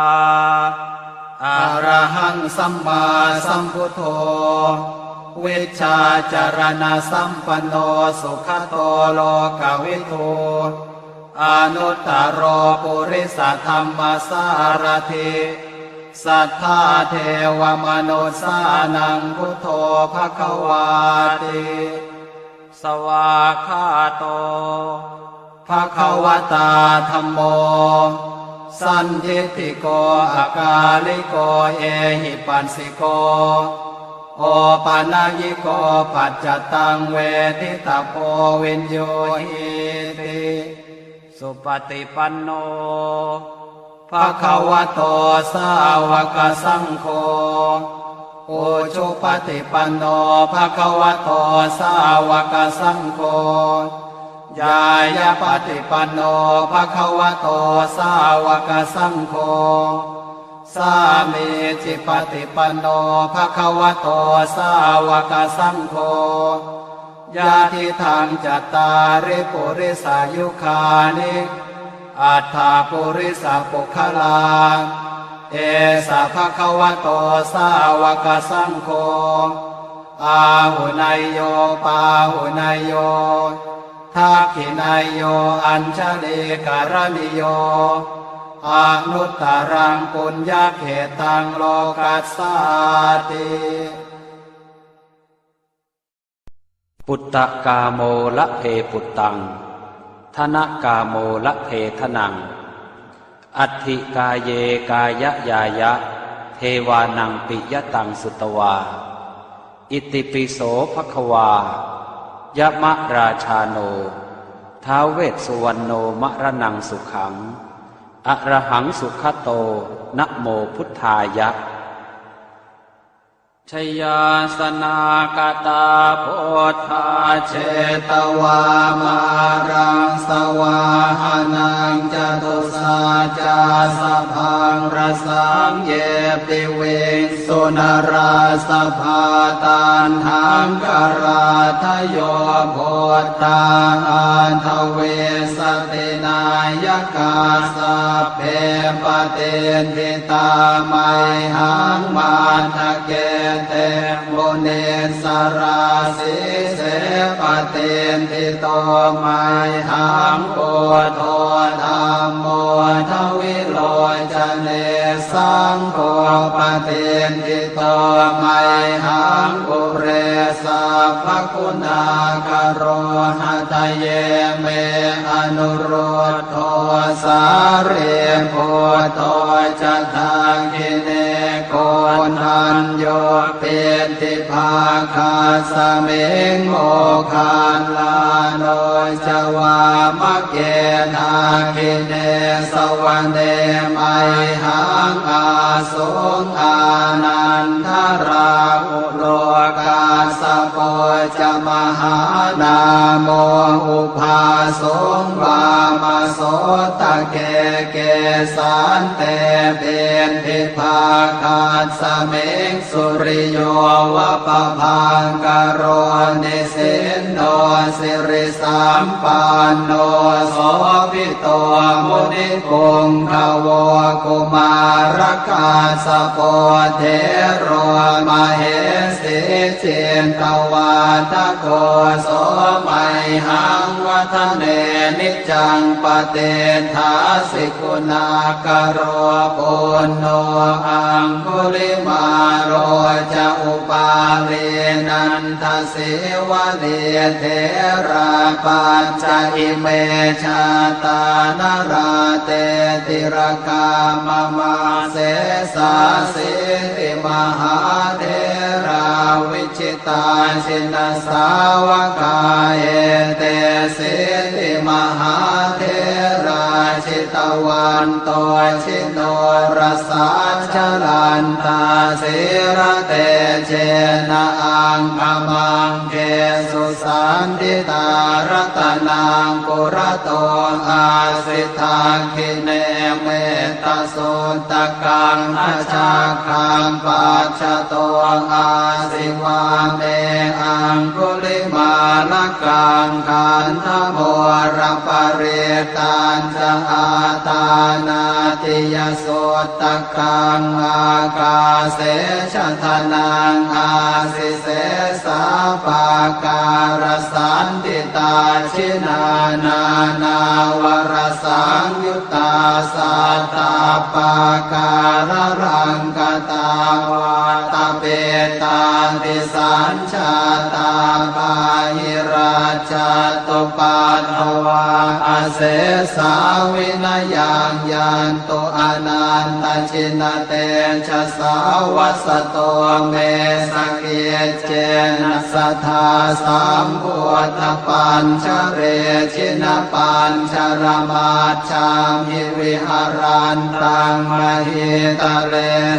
อะระหังสัมมาสัมพุทโธวิชชาจารณะสัมปันโนสุขโตโลกวิทูอนุตตรปุริสธรรมสารถิสัทธาเทวมนุสานังพุทโธภควาติสวาคาโตภควตาธัมโมสันทิฏฐิโกอากาลิโกเอหิปัสสิโกโอปานายิโกปัจจตังเวทิตาโพวินโยหิติสุปฏิปันโนภะคะวะโตสาวกสังโฆโอชุปฏิปันโนภะคะวะโตสาวกสังโฆยายาปฏิปันโนภะคะวะโตสาวกสังโฆสามีจิปฏิปันโนภะคะวะโตสาวกสังโฆญาติทางจัตตาริปุริสายุคานิอัฏฐาปุริสปุคลาเอสะภะคะวะโตสาวกสังโฆอาหุนายโยปาหุนายโยทักขินายโยอัญชลีการณิโยอนุตตรังปุญญเขตังโลกัสสาติปุตตะกาโมละเพปุตตังธนกาโมละเพทนังอัตถิกาเยกายะยายะเทวานังปิยตังสุตวาอิติปิโสภควายะมะราชาโนท้าวเวสสุวรรณโนมะระนังสุขังอะระหังสุขโตนะโมพุทธายะชยาสนากตาโพธาเชตวามารังสวาหานังจตุสาจาสพังรสังเยปิเวงสุนราสภาตันหังกราทโยโพธาอันทเวสตินายกาสเพปเตนทิตาไมหังมาทะเกเตโมเนสราสิเสปเตนทิโตไมหังโกโทธรรมโมทวิโลจเนสังโฆปเตนทิโตไมหังปุเรสัพพคุณากโรหะทะเยเมอนุโรธโทสาเรโพโตจะทางกิเนโกนันโยเป็นทิภาคาสเมงโมคานลาโนจวามะเกนาคิเนสวรรเนไมหังอาสงอานันทราอุโลกาสโปจะมหานาโมอุภาสงวามโสตะเกเกสันเตเป็นทิภาคาสเมงสุริโยวะปะพังกโรนิสินโนสิริสัมปันโนโสภิโตมุนิกุงภวกุมารกาสโปเทโรมเหสิเจนตวาทโกโสไมหังวัฒเนนิจังปเตถาสิกุณากโรปุณโนอังคุลิมาโรจะอุปาเลนันทสิวะเลเทราปัญจอิเมชาตานราเตติรกามมาเสสาสิติมหาเทราวิชิตาชินสาวกาเอเตสิติมหาเทราชิ ตวันโตชิโนรสาชลันตาสิระเตเจนะอังคมังเกสุสันติตารัตนังปุระโตอาสิทาคิเนเมตตาสุตกังอาชาคังปัจจโตอาสิวาเมอังคุลิมาลกังขันธโมรปริตันจะอาตานาติยสุตตะกังอากาเสชะทนังอาสิเสสาปาการสันติตาชินานานาวรสังยุตตาสัตตาปาการรังกตาวาตาเปตาติสัญชาตาปาหิราชตุปัตถวาอาเสสาวินยังยันตุอนันตชินเตชะสาวัสโตเมสเกเจนะสัทธาสัมพุทธปัญชเรชินปัญชรมาชามิวิหารันตังมหิตะเร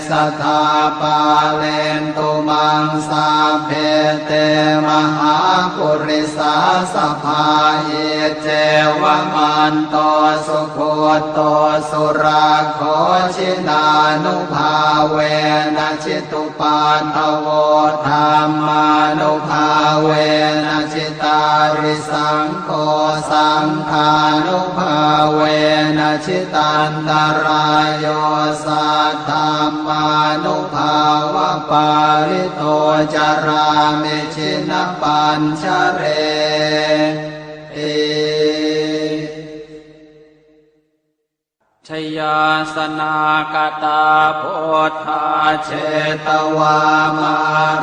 สัทธาปาเลนตุมังสาเพเตมหาปุริสาสภาเยเจวมันโตสุโคโตสุราโคชินานุภาเวนะชิตุปันทโวธรรมานุภาเวนะชิตาริสังโฆสังฆานุภาเวนะชิตันตรายโยสัทธัมมานุภาวะปาริโตจารามิชินปัญชเรชยาสนากตาโพธาเชตวามา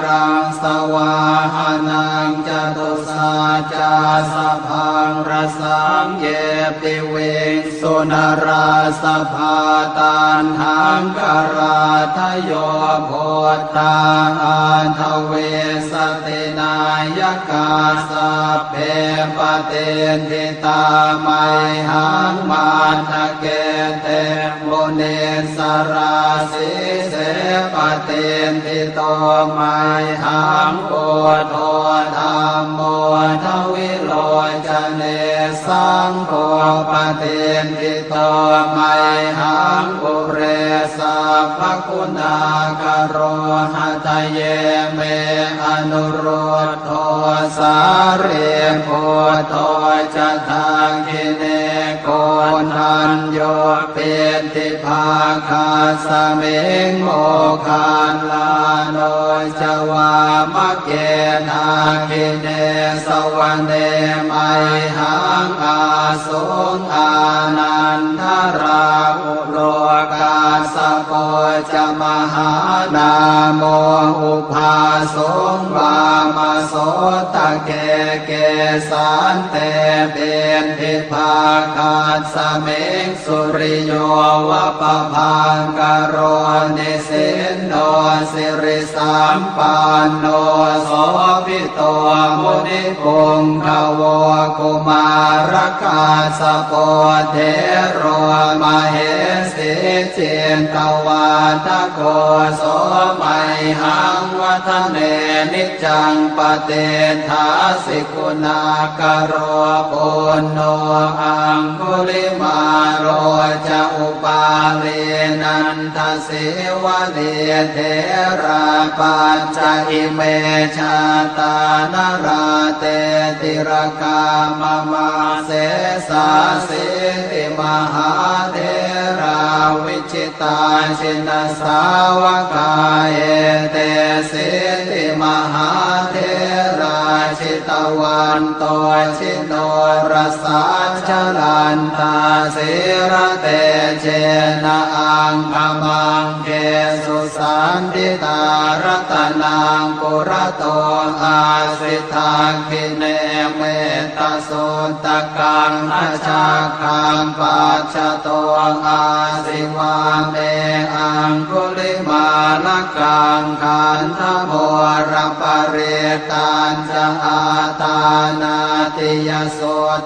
รังสวาหานังจตุสาจาสพังรสังเยปิเวงสุนราสภาตันหังกราทโยโพธาอันทเวสตินายกาสัพเพปเตนทิตาไมหังมาทะเกเตโมเนสราสิเสปเตนทิโตไมหังโพโทธรรมโมทวิโลจเนสังโฆปเตนทิโตไมหังปุเรสัพพคุณากโรหะทะเยเมอนุโรธโทสาเรโพโทจะทางกิเนโกนัญโยเปติภาคาสเมงโมคานลาโนจวามะเกนาคิเนสวรรเนไมหังอาสุงอานันทราอุโลกาสโกจมหานาโมอุภาสงวามโสตะเกเกสันเตเปนทิภาคาสเมงสุริโยวะปะพังกโรนิสินโนสิริสัมปันโนโสภิโตมุนิปุงขโวกุมารกาสโปเทโรมเหสิเจนตวาทโกโสมัยหังวัฒเนนิจังปเตทาสิกุณากโรปุณโนอังคุลิมาโรจะอุปาเลนันทสิวะเลเทราปัญจอิเมชาตานราเตติรกามมาเสสาสิติมหาเทราวิจิตาชินสาวกาเอเตสิติมหาเทราชิตวันโตชิโนรสาชลันตาสิระเตเจนะอังคมังเกสุสันติตารัตนังปุระโตอาสิทาคิเนเมตตาสุตกังอาชาคังปัจจโตอาสิวาเมอังคุลิมาล ลกังขันธโมรปเรตัญจะอาตานาติยโส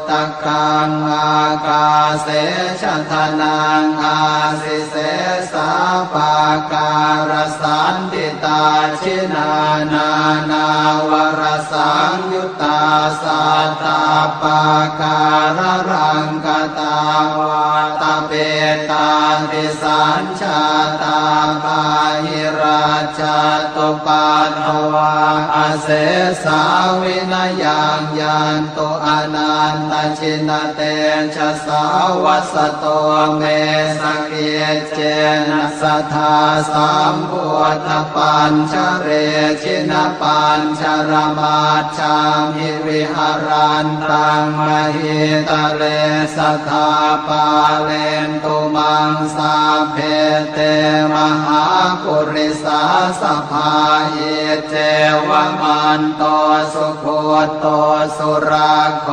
ตกังอากาเสชทนังอาสิเสสาปาการสันติตาชินานานาวรสังยุตตาสัตตาปาการรังกตาวาตาเปตาติสัญชาตาปาหิราชตุปัฏฐวาอเสสาวินยังยันตุอนันตชินเตชะสาวัสโตเมสเกเจนะสัทธาสัมพุทธปัญชเรชินปัญชรมาชามิวิหารันตังมหิตะเลสัทธาปาเลนตุมังสาเพเตมหาปุริสาสภาเยเจวมันโตสุโคโตสุราโค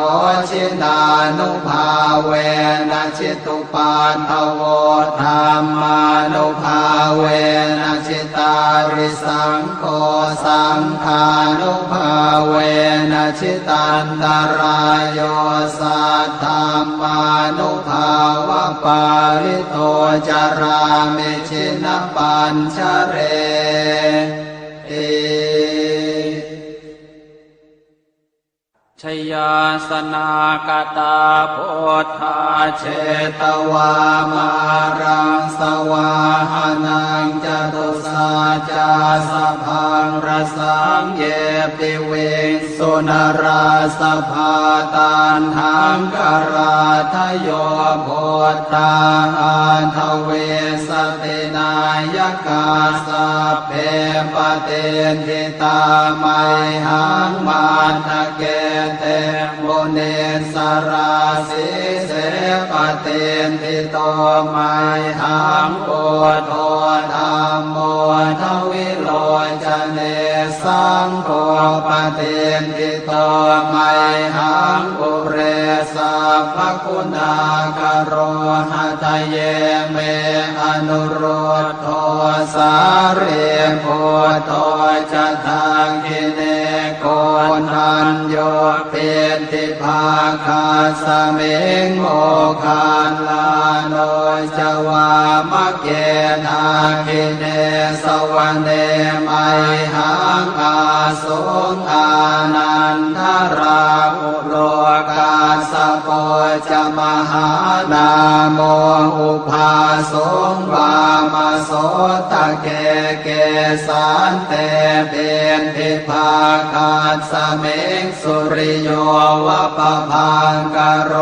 ชินานุภาเวนะชิตุปัฏฐโวธรรมานุภาเวนะชิตาริสังโฆสังฆานุภาเวนะชิตันตรายโยสัทธามานุภาวะปาริโตจารามิชินปัญชเรชยาสนากตาโพธาเชตวามารังสวาหานังจตุสาจาสพังรสังเยปิเวสุนราสภาตานหังกราทโยโพธาอันทเวสตินายกาสัพเพปเตนทิตาไมหังมาทะเกเตโมเนสราสิเสปเตนทิโตไมหังโอโทธรรมโมทวิโลจเนสังโฆปเตนทิโตไมหังอุเรสัพพคุณากโรหะทะเยเมอนุโรธโทสาเรโพโตจะทังกิเนโกนันโยเปติภาคาสเมงโมคานลาโนจวามะเกนาคิเนสวรรเนไมหังอาสุงอานันทราอุโลกาสโปจะมหานาโมอุภาสงวามโสตะเกเกสันเตเบนทิภาคาสเมงสุริโยวะปะพังกโร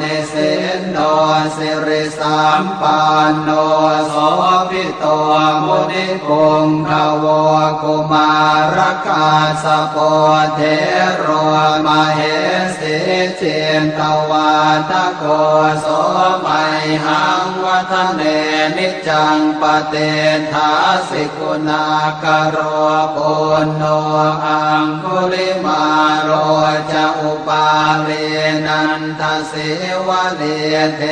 นิสินโนสิริสัมปันโนโสภิโตมุนิปุงขโวกุมารกาสโปเทโรมเหสิเจนตวาทโกโสไมหังวัฒเนนิจังปเตทาสิกุณากโรปุณโนอังคุลิมาโรจะอุปาเรนันทสิวะเนเท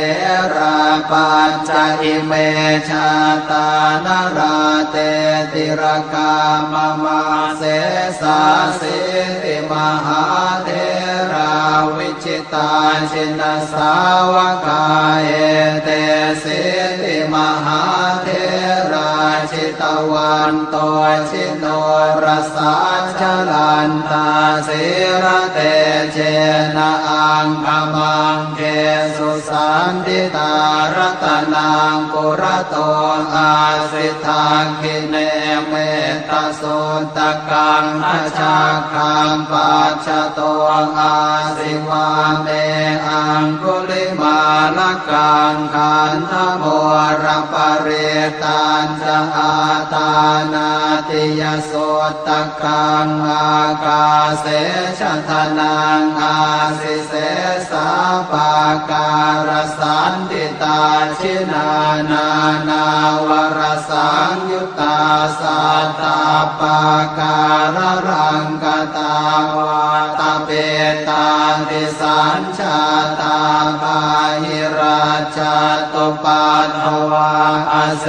ราปัญจอิเมชาตานราเตติรกามมาเสสาสิติมหาเทราวิชิตาชินสาวกาเอเตสิติมหาเทราชิตวันโตชิโนรสาชลันตาสิระเตเจนะอังคมังเกสุสันติตารัตนังปุระโตอาสิทาคิเนเมตโสตกังอชาคังปัจจโตอาสิวาเมอังคุลิมาลกังขันธโมรปเรตัญจะอาตานาติยโสตกังอากาเสชทนังอาสิเสสาปาการสันติตาชินานานาวรสังยุตตาสัตตาปาการรังกตาวาตาเปตาติสัญชาตาปาหิรา จัตตุปัฏฐวาอาเส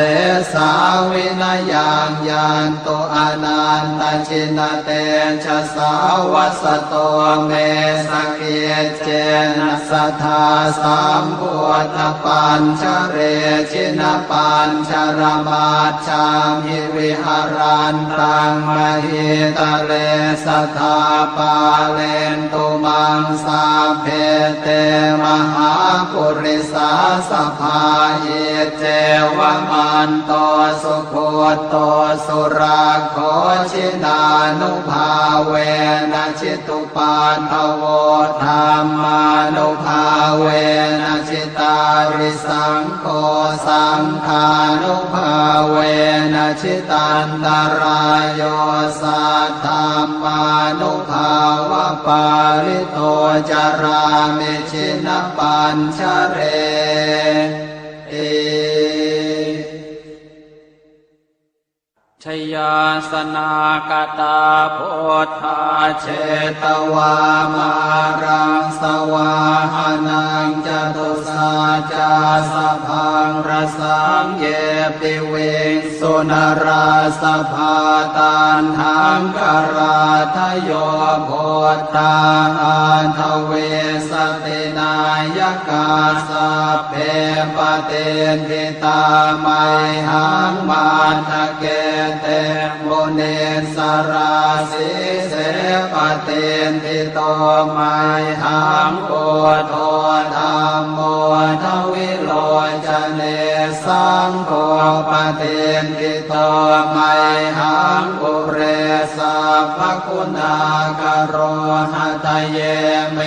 สาวินายังยันตุอนันตชินเตชะสาวัสโตเมสกเกเจนะสัทธาสัมพุทธปัญชเรชินปัญชรมาชามิวิหารันตังมหิตะเลสัทธาปาเลนตุมังสาเพเตมหาปุริสาสภาเยเจวมันโตสุโคโตสุราโคชินานุภาเวนะชิตุปัฏฐโวธรรมานุภาเวนะชิตาริสังโฆสังฆานุภาเวนะชิตันตรายโยสัทธามานุภาวะปาริโตจารามิชินปัญชเรเอชยาสนากตาโพธาเชตวามารังสวาหานังจตุสาจาสพังรสังเยปิเวงสุนราสภาตันหังกราทโยโพธาอันทเวสตินายกาสเพปเตนทิตาไมหังมาทะเกเตโมเนสราสิเสปเตนทิโตไมหังโกโทธรรมโมทวิโลจเนสังโฆปเตนทิโตไมหังปุเรสัพพคุณากโรหะทะเยเม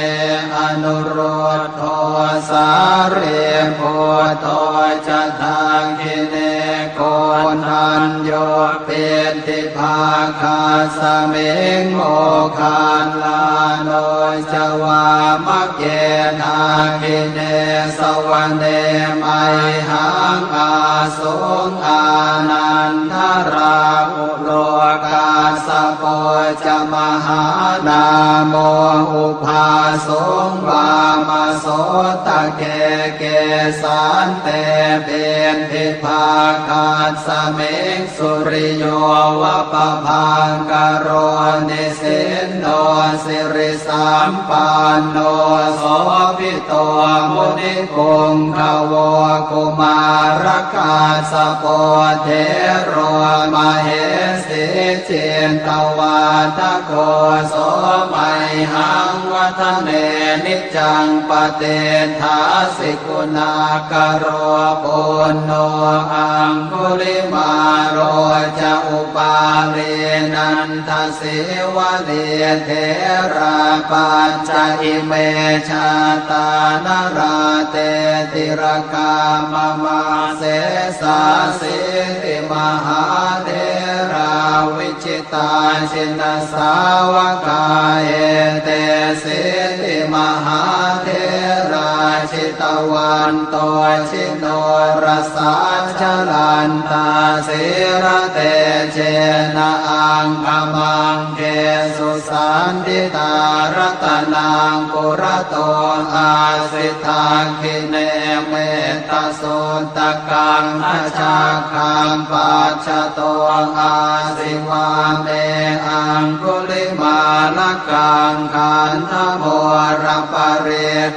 อนุโรธโทสาเรโพโทจะทังคิเนโกนันโยเปติภาคาสเมงโมคานลาโนจวามะเกนาคิเนสวรรเนไมหังอาสงอานันทราอุโลกาสโปจะมหานาโมอุภาสงวามโสตะเกเกสันเตเปนทิภาคาสเมงสุริโยวะปะพังกโรนิสินโนสิริสัมปันโนโสภิโตมุนิพงขโวกุมารกาสโปเทโรมเหสิเจนตวาทโกโสมัยหังวัฒเนนิจังปเตทาสิกุณากโรปุณโนอังคุลิมาโรจะอุปาเรนันทสิวะเลเทราปัญจอิเมชาตานราเตติรกามมาเสสาสิติมหาเทราวิจิตาชินสาวกาเอเตสิติมหาเทราชิตวันโตชิโนรสาชลันตาสิระเตเจนะอังคมังเกสุสันติตารัตนังปุระโตอาสิทาคิเนเมตโสตกังอาชาคังปัจฉโตอาสิวาเมอังคุลิมาลกังขันธโมรปเร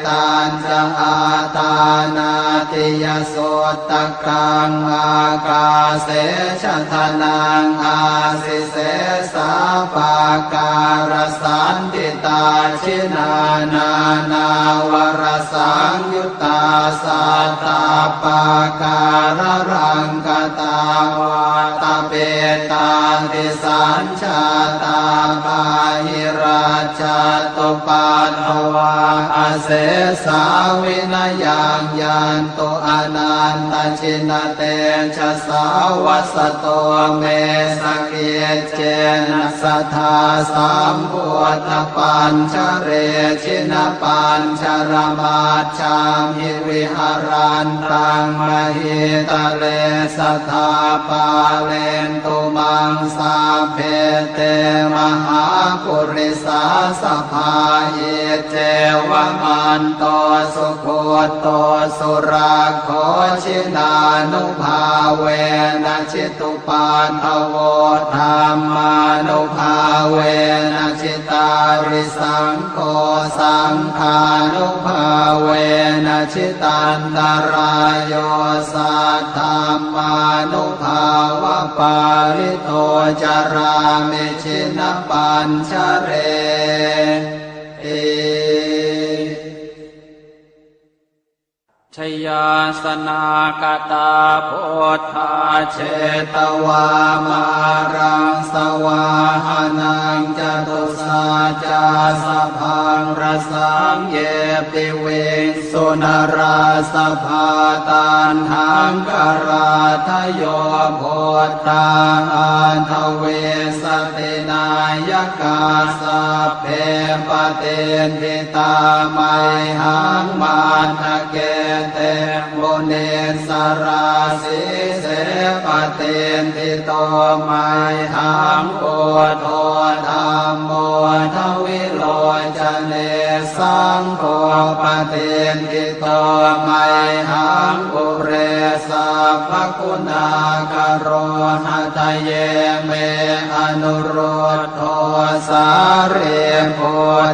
ตันจะอาตานาติยโสตกังอากาเสชะทนังอาสิเสสาปาการสันติตาชินานานาวรสังยุตตาสัตตาปาการรังกตาวาตาเปตาติสัญชาตาปาหิราชตุปัฏฐวาอาเสสาวินายังยันตุอนันตชินเตชะสาวัสโตเมสกเกเจนะสัทธาสัมพุทธปัญชเรชินปัญชรมาชามิวิหารันตังมหิตะเลสัทธาปาเลนตุมังส สัพเพเตมหาปุริสาสภพาเยเจวมันโตสุโคโตสุราโคชินานุภาเวนะชิตุปาทโวธรรมานุภาเวนะชิตาริสังโฆสังฆานุภาเวนะชิตันตรายโยสัทธัมมานุภาวะปาริโตจารามิชินปัญชเรชยาสนากตาโพธาเชตวามารังสวาหานังจตุสาจาสพังรสังเยปิเวสุนราสภาตันหังกราทโยโพธาอันทเวสตินายกาสัพเพปเตนทิตาไมหังมาทะเกเตโมเนสราสิเสปเตนทิโตไมหังโอโทธรรมโมทวิโลจเนสังโฆปเตนทิโตไมหังปุเรสัพพคุณากโรหะทะเยเมอนุโรธโทสาเรโพ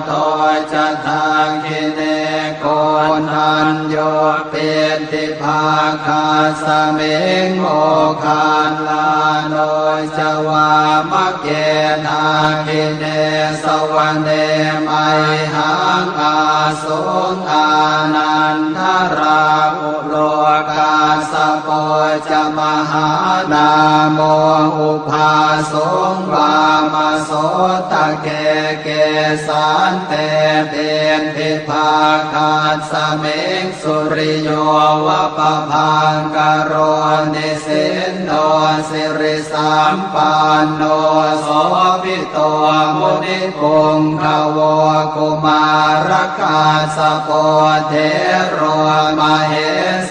โทจะทาคิเนโกนันโยเป็นทิภาคาสเมงโมคานลาโนจวามะเกทาคิเนสวรรเนไมหังอาสุงอานันทราอุโลกาสโปจะมหานาโมอุภาสงวามโสตะเกเกสันเตเป็นทิภาคาสเมงสุริโยวะปะพังกโรนิสินโนสิริสัมปันโนโสภิโตมุนิปุงขโวกุมารกาสโปเทโรมเห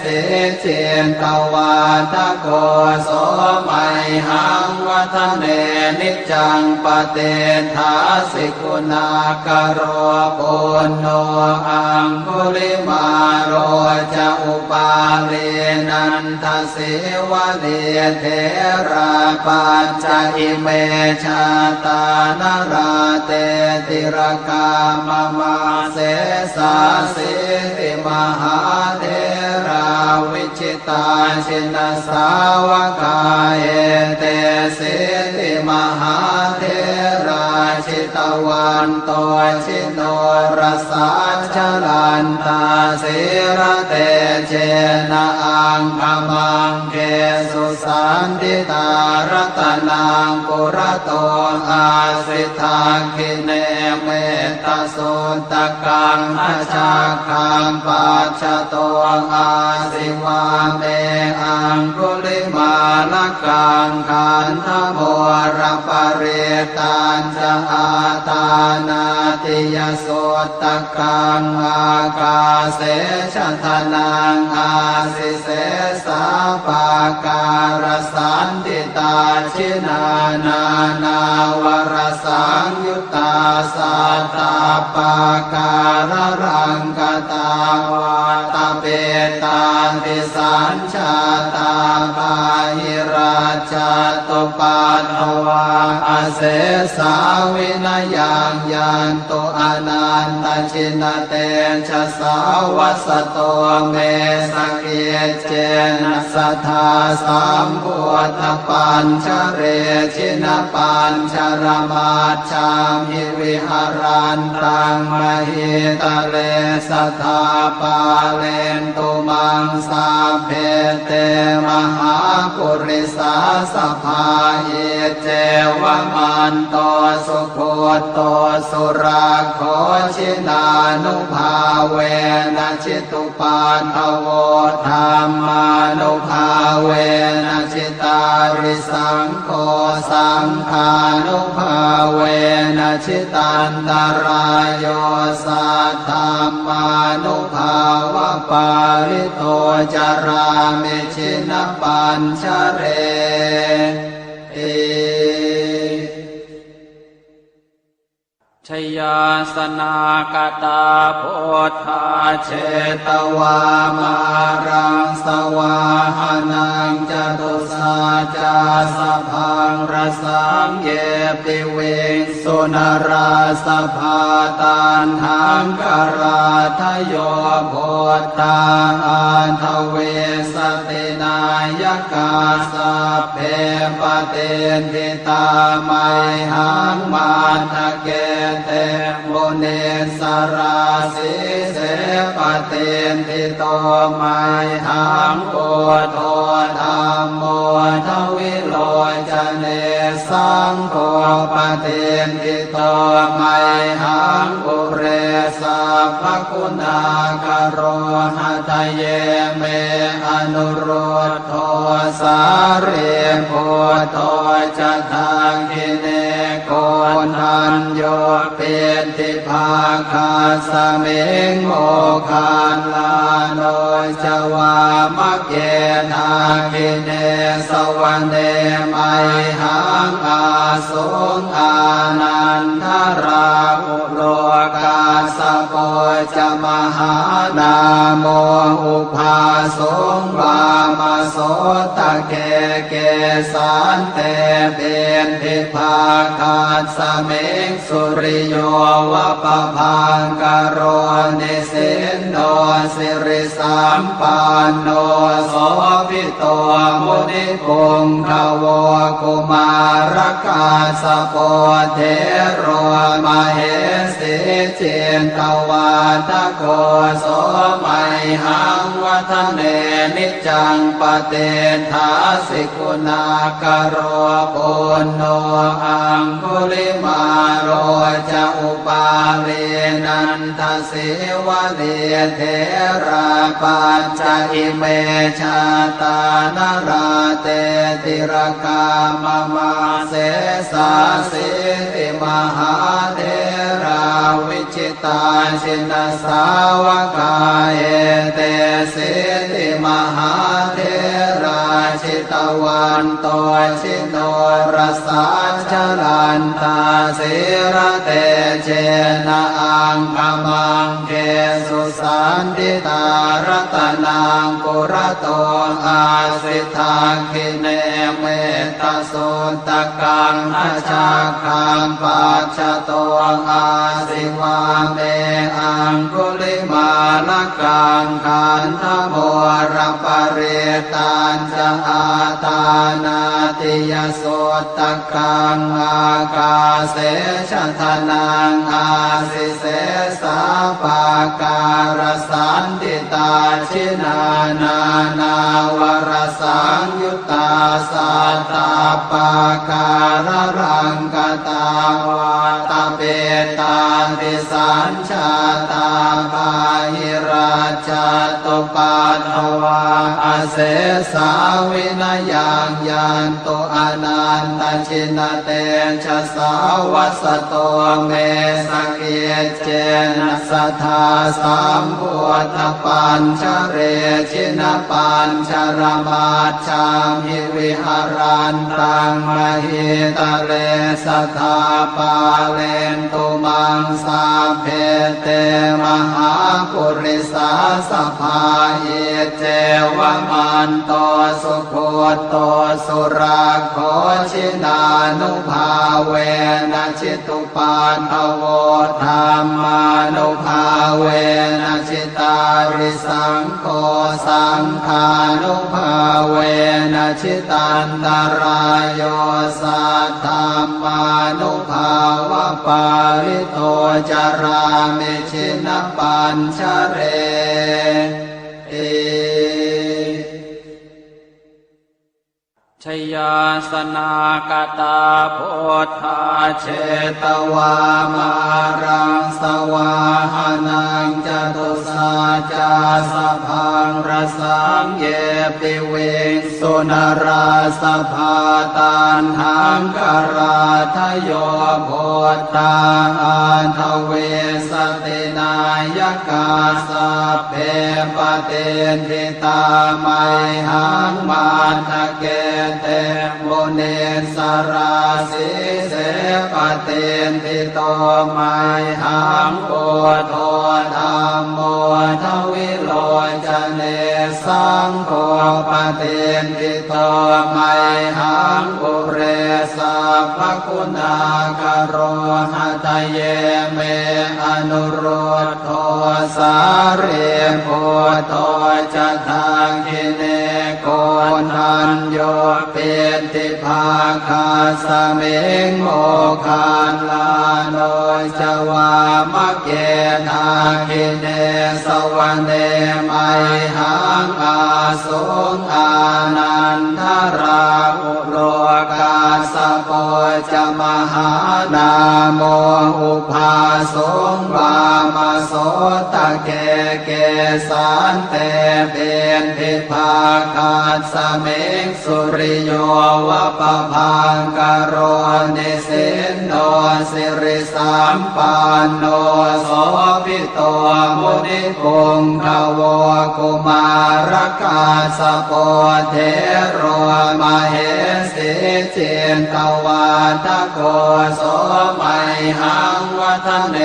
สิเจนตวาทโกโสมัยหังวัฒเนนิจังปเตทาสิกุณากโรปุณโนอังคุลิมาโรจะอุปาเลนันทสิวะเลเทราปัญจอิเมชาตานราเตติรกามมาเสสาสิติมหาเทราวิชิตาชินสาวกาเอเตสิติมหาเทราชิตวันโตชิโนรสาชลันตาสิระเตเจนะอังคมังเกสุสันติตารัตนังปุระโตอาสิทาคิเนเมตโสตกังอาชาคังปัจจโตอาสิวาเมอังคุลิมาลกังขันธโมรปเรตันจะอาตานาติยโสตกังอากาเสชทนังอาสิเสสาปาการสันติตาชินานา นาวรสังยุตตาสัตตาปาการรังกตาวาตาเปตาติสัญชาตาบาหิราชาตุปัตถวาอาเสสาวินายังยันตุอนันตชินเตชะสาวัสโตเมสเกเจนะสัทธาสัมพุทธปัญชเรชินปัญชรมาชามิวิหารันตังมหิตะเลสัทธาปาเลนตุมังสาเพเตมหาปุริสาสภาเยเจวมันโตสุโคโตสุราโคชินานุภาเวนะชิตุปาทโวธรรมานุภาเวนะชิตาริสังโฆสังฆานุภาเวนะชิตันตรายโยสัทธัมมานุภาวะปาริโตจารามิชินปัญชเร ยาสนากตาโพธาเช ตวามารังสวาหานังจตุสาจาสพังรสังเยปิเวงสุนราสภาตันหังกราทโยโพธาอันทเวสตินายกาสัพเพปเตนทิตาไมหังมาทะเกเตมุเนสราสิเสปเตนทิโตไมหังโอโทธัมโมทวิโลจเนสังโฆปเตนทิโตไมหังปุเรสัพพคุณากโรหะทะเยเมอนุโรธโทสาเรโพโตจะทังกิเนโกนันโยเป็นทิภาคาสเมงโมคานลาโนจวามะเกนาคิเนสวรรเนไมหังอาสุงอานันทราอุโลกาสโปจะมหานาโมอุภาสุงวามโสตะเกเกสันเตเป็นทิภาคาสเมงสุริโยวะปะพังกโรนิสินโนสิริสัมปันโนโสภิโตมุนิปุงขโวกุมารกาสโปเทโรมเหสิเจนตวาตโกโสไมหังวัฒเนนิจังปเตถาสิกุณากโรปุณโนอังคุลิมาโรจะอุปาเรนันทสิวะเดเทราปัญจอิเมชาตานราเตติรกามมาเสสาสิติมหาเทราวิจิตาชินสาวกาเอเตสิติมหาเทราชิตวันโตชิโนรสาชลันตาสิระเตเจนะอังคมังเกสุสันติตารัตนังปุระโตอาสิทาคิเนเมตตาสุตกังอาชาคังปัจจโตอาสิวาเมอังคุลิมาลกังขันธโมรปเรตันจะอาตานาติยสุตกังอากาเสชทนังอาสิเสสาปาการสันติตาชินานานาวรสังยุตตาสัตตาปาการรังกตาวาตาเปตาติสัญชาตาภาหิราชตุปัฏฐวาอาเสสาวินยังยันโตอนันตชินเตชะสาวัสโตเมสเกเจนะสัทธาสัมพุทธปัญชเรชินปัญชรมาชามิวิหารันตังมหิตะเรสัทธาปาเลนตุมังสาเพเตมหาปุริสาสภาเยเจวมันโตสุโคโตสุราโคชินานุภาเวนะชิตุปันทโวธรรมานุภาเวนะชิตาริสังโฆสังฆานุภาเวนะชิตันตรายโยสัทธัมมานุภาวะปาริโตจารามิชินปัญชเรติ ชยาสนากตาโพธาเช ตวามารังสวาหานังจตุสาจาสพังรสังเยปิเวงสุนราสภาตันหังกราทโยโพธาอันทเวสตินายกาสัพเพปเตนทิตาไมหังมาทะเก เตมุนิสราสีเสปเตนทิโตไมหังปุโตธัมโมทวิโลจเนสังโฆปเตนทิโตไมหังปุเรสัพพคุณากโรหะทะเยเมอนุโรธโทสาเรโพโตจะทางกิเนโกนันโยเปติภาคาสเมงโมคานลาโนจวามะเกทากิเนสวรรเนไมหังอาสุงอานันทราอุโลกาสโปจะมหานาโมอุภาสงวามโสตะเกเกสันเตเป็นทิภาคาสเมงสุริโยวะปะพังกโรนิสินโนสิริสัมปันโนโสภิโตมุนิปุงขโวกุมารกาสโปเทโรมเหสีเจนตวาทโกโสไมหังวัฒเน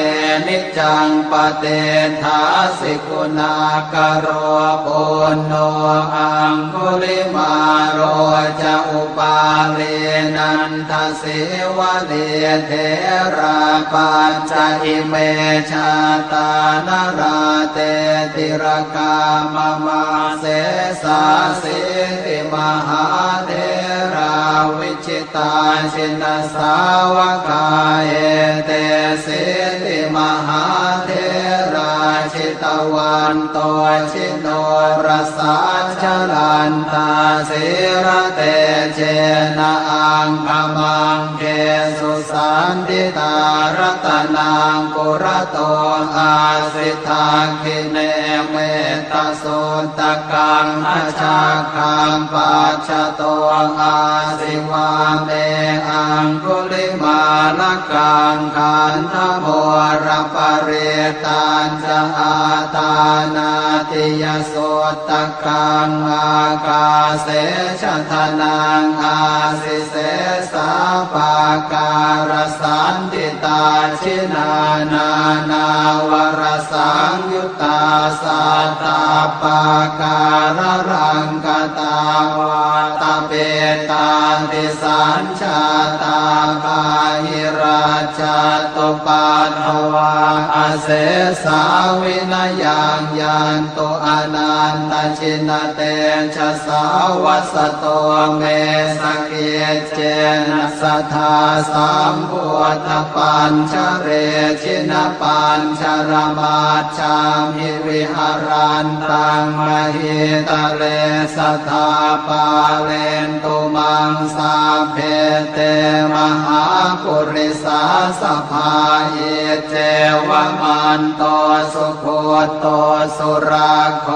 นิจังปเตทาสิกุณากโรปุณโนอังคุลิมาโรจะอุปาเลนันทสิวะเลเทราปัญจอิเมชาตานราเตติรกามมาเสสาสิติมหาเทราวิชิตาชินสาวกาเอเตสิติมหาเทราชิตวันโตชิโนรสาชลันตาสิระเตเจนะอังคมังเกสุสันติตารัตนังกุระโตอาสิทาคิเนเมตโสตกังอาชาคังปัจฉโตอาสิวาเมอังคุลิมาลกังขันธโมรปเรตัญจะอาตานาติยโสตกังอากาเสชะทนังอาสิเสสาปาการสันติตาชินานานาวรสังยุตตาสัตตาปาการรังกตาวาตาเปตาติสัญชาตาปาหิราชตุปัฏฐวาอเสสาวินยังยันตุอนันตชินเตชะสาวัสโตเมสเกเจนะสัทธาสัมพุทธปัญชเรชินปัญชรมาชามิวิหารันตังมหิตะเลสัทธาปาเลนตุมังสาเพเตมหาปุริสาสภาเยเจวมันโตสุโคโตสุราโค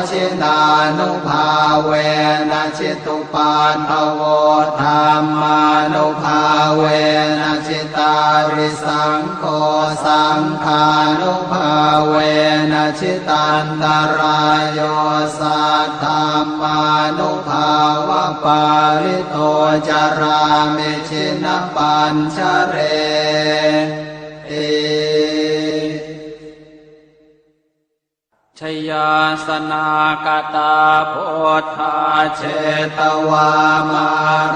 ชินานุภาเวนะชิตุปันทโวธรรมานุภาเวนะชิตาริสังโฆสังฆานุภาเวนะชิตันตรายโยสัทธามานุภาวะปาริโตจารามิชินปัญชเรเอชยาสนากตาโพธาเชตวามา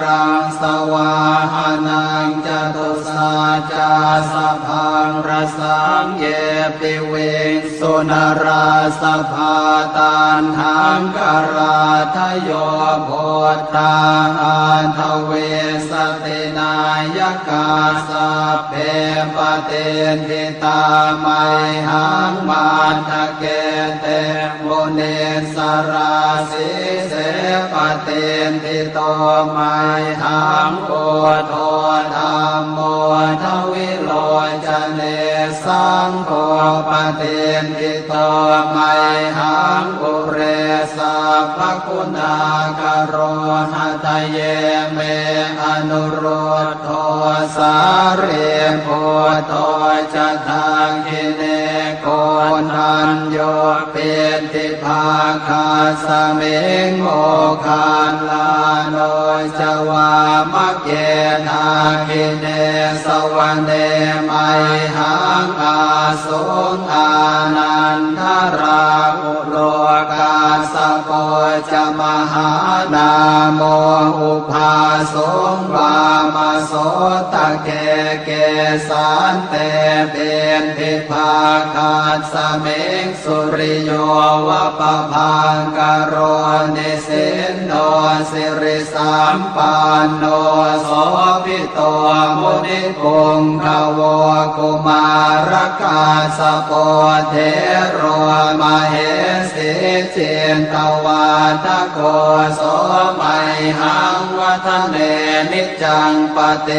รังสวาหานังจตุสาจาสพังรสังเยปิเวงสุนราสภาตันหังกราทโยโพธาอันทเวสตินายกาสัพเพปเตนทิตาไมหังมันทะเกเตมุนิสราสีเสปเตนทิโตไมหังปุโตธัมโมทวิโลจเนสังโฆปเตนทิโตไมหังปุเรสัพพคุณากโรหะทะเยเมอนุโรธโทสาเรโพโตจะทางกิเนโกนันโยเป็นทิภาคาสเมงโมคานลาโน จวามะเกนาคิเนสวรรเนมัยหังอาสุงอานันทราอุโลกาสโปจะมหานาโมอุภาสงวามโสตะเกเกสันเตเบนทิภาคาสเมงสุริโยวะปะพังกโรนิสินโนสิริสัมปันโนโสภิโตมุนิปุงขโวกุมารกาสโปเทโรมเหสิจินตวาทโกโสมัยหังวัฒเนนิจังปเต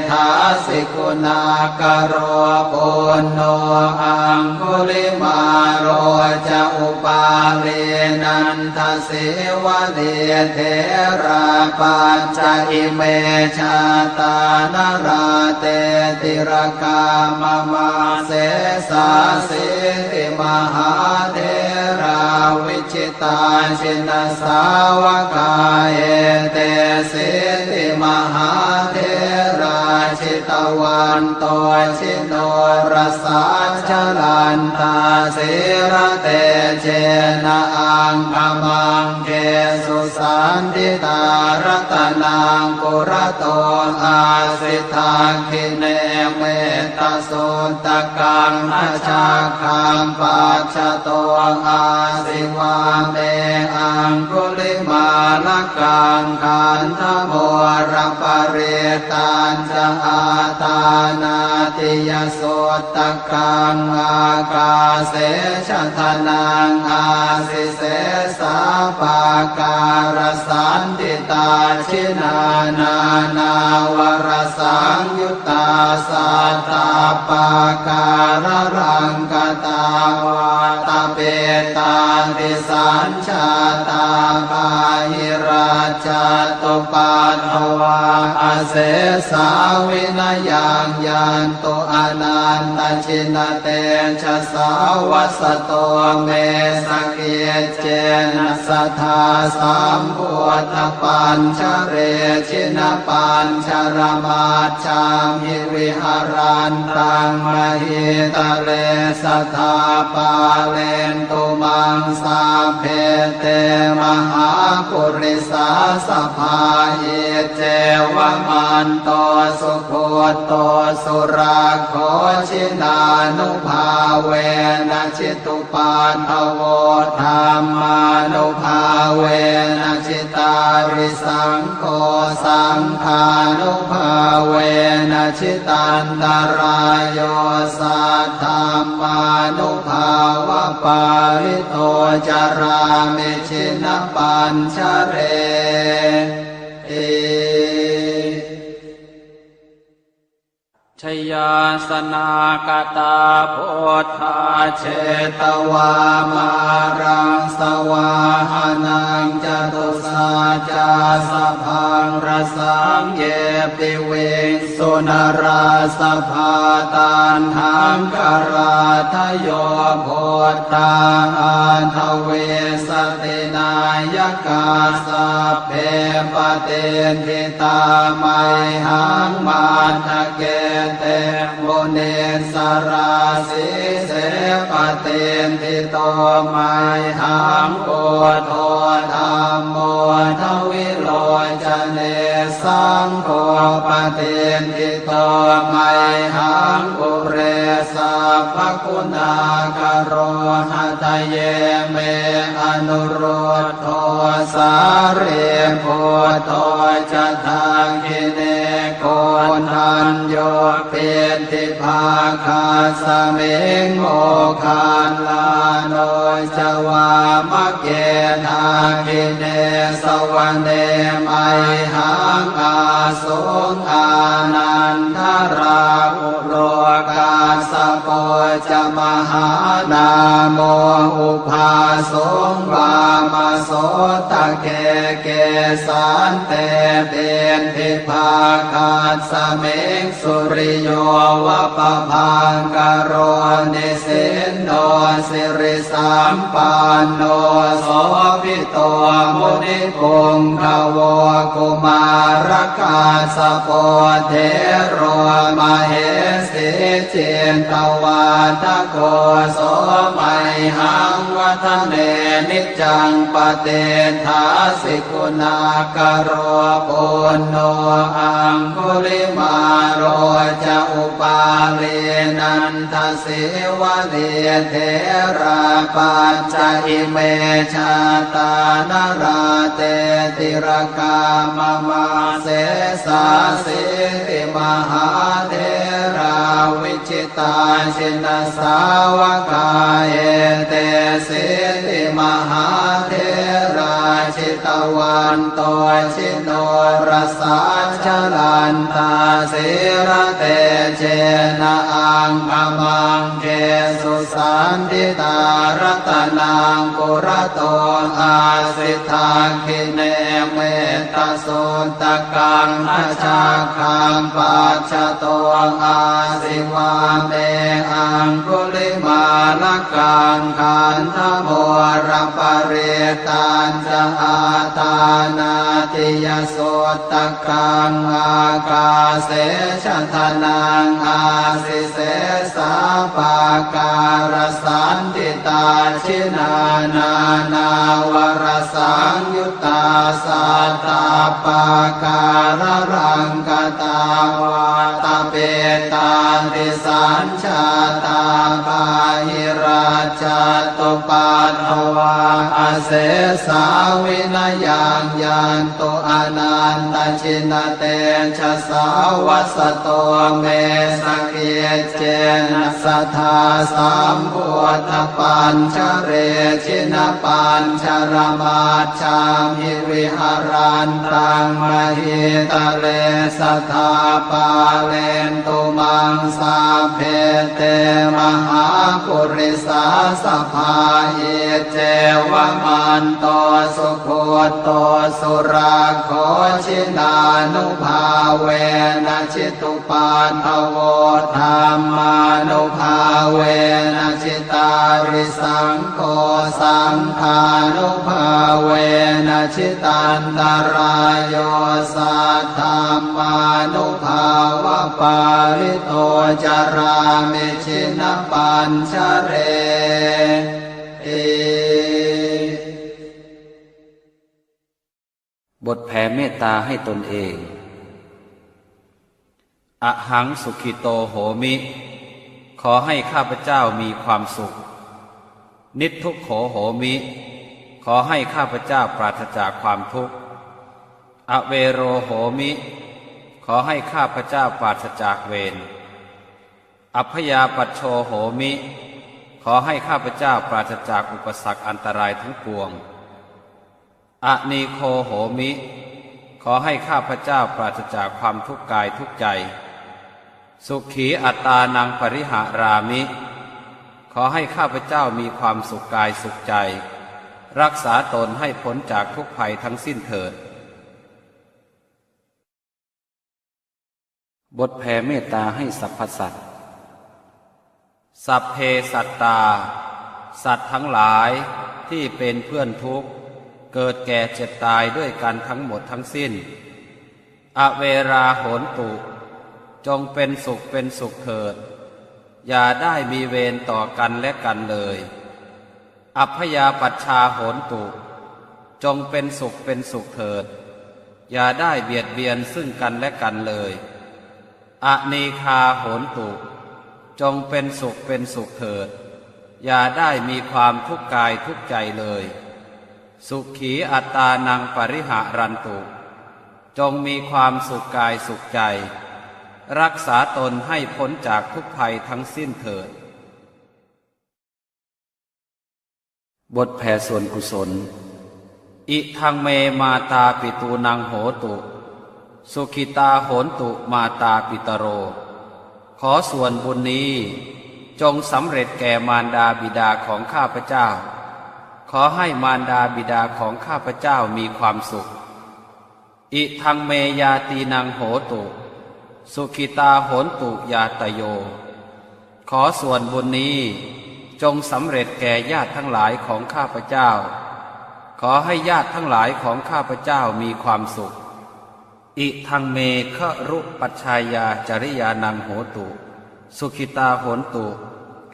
ถาสิกุณากโรปุณโนอังคุลิมาโรจะอุปาเลนันทสิวะเดเทราปัญจอิเมชาตานราเตติรกามมาเสสาสิติมหาเทราวิชิตาชินสาวกาเอเตสิติมหาเทราชิตวันโตชิโนรสาชลันตาสิระเตเจนะอังคมังเกสุสันติตารัตนังปุระโตอาสิทาคิเนเมตตาสุตกังอาชาคังปัจจโตอาสิวาเมอังคุลิมาลกังขันธโมรปริตันจะอาตานาติยสุตกังอากาเสชทนังอาสิเสสาปาการสันติตาชินานานาวรสังยุตตาสัตตาปาการรังกตาวาตาเปตาติสัญชาตาภาหิราชตุปัฏฐวาอาเสสาวินยังยันโตอนันตชินเตชะสาวัสโตเมสเกเจนะสัทธาสัมพุทธปัญชเรชินปัญชรมาชามิวิหารันตังมหิตะเลสัทธาปาเลนตุมังสาเพเตมหาปุริสาสภาเยเจวมันโตสุโคโตสุราโคชินานุภาเวนะชิตุปันทโวธรรมานุภาเวนะชิตาริสังโฆสังฆานุภาเวนะชิตันตรายโยสัทธัมมานุภาวะปาริโตจารามิชินปัญชเรติ ชยาสนากตาโพธาเชตวามารังสวาหานังจตุสาจาสพังรสังเยปิเวสุนราสภาตันหังกราทโยโพธาอันทเวสตินายกาสัพเพปเตนทิตาไมหังมาทะเกเตโมเนสราสิเสปเตนทิโตไมหังโอโทธรรมโมทวิโลจเนสังโฆปเตนทิโตไมหังอุเรสัพพคุณากโรหะทะเยเมอนุโรธโทสาเรโพโตจะทางกิเนโกนันโยเปติภาคาสเมงโมคานลาโนจวามะเกนาคิเนสวรรเนมัยหังอาสุงอานันทราอุโลกาสโปจะมหานาโมอุภาสงวาม โสตะเกเกสานเตเป็นทิภาคาสเมงสุริโยวะปะพังกโรนิสินโนสิริสัมปันโนโสภิโตมุนิปุงขโวกุมารกาสโปเทโรมเหสีเจนตวาทโกโสมัยหังวัฒเนนิจังปเตทาสิกุณากโรปุณโนอังคุลิมาโรจะอุปาเลนันทสิวะเลเทราปัญจอิเมชาตานราเตติรกามมาเสสาสิริมหาเทราวิจิตาชินสาวกาเอเตสิริมหาเทราชิตวันโตชิโนรสาชลันตาสิระเตเจนะอังคมังเกสุสันติตารัตนังปุระโตอาสิทาคิเนเมตสุตกังทัชาคังปัจจโตอาสิวาเมอังคุลิมาลกังขันธโมรปริตันจะอาตานาติยโสตกังอากาเสชทนังอาสิเสสาปาการสันติตาชินานานาวรสังยุตตาสัตตาปาการรังกตาวาตาเปตาติสัญชาตาปาหิราชตุปัฏฐวาอเสสาวินยังยันตุอนันตชินเตชะสาวัสโตเมสเกเจนะสัทธาสัมพุทธปัญชเรชินปัญชรมาชามิวิหารันตังมหิตะเลสัทธาปาเลนตุมังสาเพเตมหาปุริสาสภาเอเจวมันโตสุโคโตสุราโคชินานุภาเวนะชิตุปัฏฐโวธรรมานุภาเวนะชิตาริสังโฆสังฆานุภาเวนะชิตันตรายโยสัทธามานุภาวะปาริโตจารามิชินปัญชเรบทแผ่เมตตาให้ตนเองอะหังสุขิโตโหมิ ขอให้ข้าพเจ้ามีความสุขนิททุกโขโหมิ ขอให้ข้าพเจ้าปราศจากความทุกข์อเวโรโหมิ ขอให้ข้าพเจ้าปราศจากเวรอัพยาปัชโชโหมิ ขอให้ข้าพเจ้าปราศจากอุปสรรคอันตรายทั้งปวงอนีโคโหมิ ขอให้ข้าพเจ้าปราศจากความทุกข์กายทุกใจสุขีอัตตานังปริหารามิ ขอให้ข้าพเจ้ามีความสุขกายสุขใจรักษาตนให้พ้นจากทุกภัยทั้งสิ้นเถิดบทแผ่เมตตาให้สรรพสัตว์สัพเพสัตตาสัตว์ทั้งหลายที่เป็นเพื่อนทุกข์เกิดแก่เจ็บตายด้วยกันทั้งหมดทั้งสิ้นอเวราโหนตุจงเป็นสุขเป็นสุขเถิดอย่าได้มีเวรต่อกันและกันเลยอัพยาปัชชาโหนตุจงเป็นสุขเป็นสุขเถิดอย่าได้เบียดเบียนซึ่งกันและกันเลยอนีคาโหนตุจงเป็นสุขเป็นสุขเถิดอย่าได้มีความทุกข์กายทุกข์ใจเลยสุขีอัตตานังปริหารันตุจงมีความสุขกายสุขใจรักษาตนให้พ้นจากทุกภัยทั้งสิ้นเถิดบทแผ่ส่วนกุศลอิทังเมมาตาปิตูนังโหตุสุขิตาโหนตุมาตาปิตโรขอส่วนบุญนี้จงสำเร็จแก่มารดาบิดาของข้าพเจ้าข ขอให้มารดาบิดาของข้าพเจ้ามีความสุขอิทังเมยาตีนังโหตุสุขิตาโหนตุยาตโยขอส่วนบุญนี้จงสำเร็จแก่ญาติทั้งหลายของข้าพเจ้าขอให้ญาติทั้งหลายของข้าพเจ้ามีความสุขอิทังเมฆรุปัชชายาจริยานังโหตุสุขิตาโหนตุ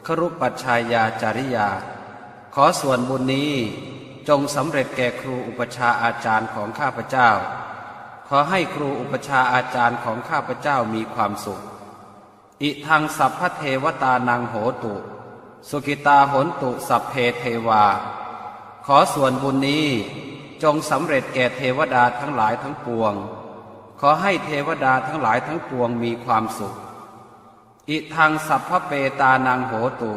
ครุปัชชายาจริยาขอส่วนบุญนี้จงสำเร็จแก่ครูอุปชาอาจารย์ของข้าพเจ้าขอให้ครูอุปชาอาจารย์ของข้าพเจ้ามีความสุขอิทังสัพพเทวตานังโหตุสุขิตาโหนตุสัพเพเทวาขอส่วนบุญนี้จงสำเร็จแก่เทวดาทั้งหลายทั้งปวงขอให้เทวดาทั้งหลายทั้งปวงมีความสุขอิทังสัพพเปตานังโหตุ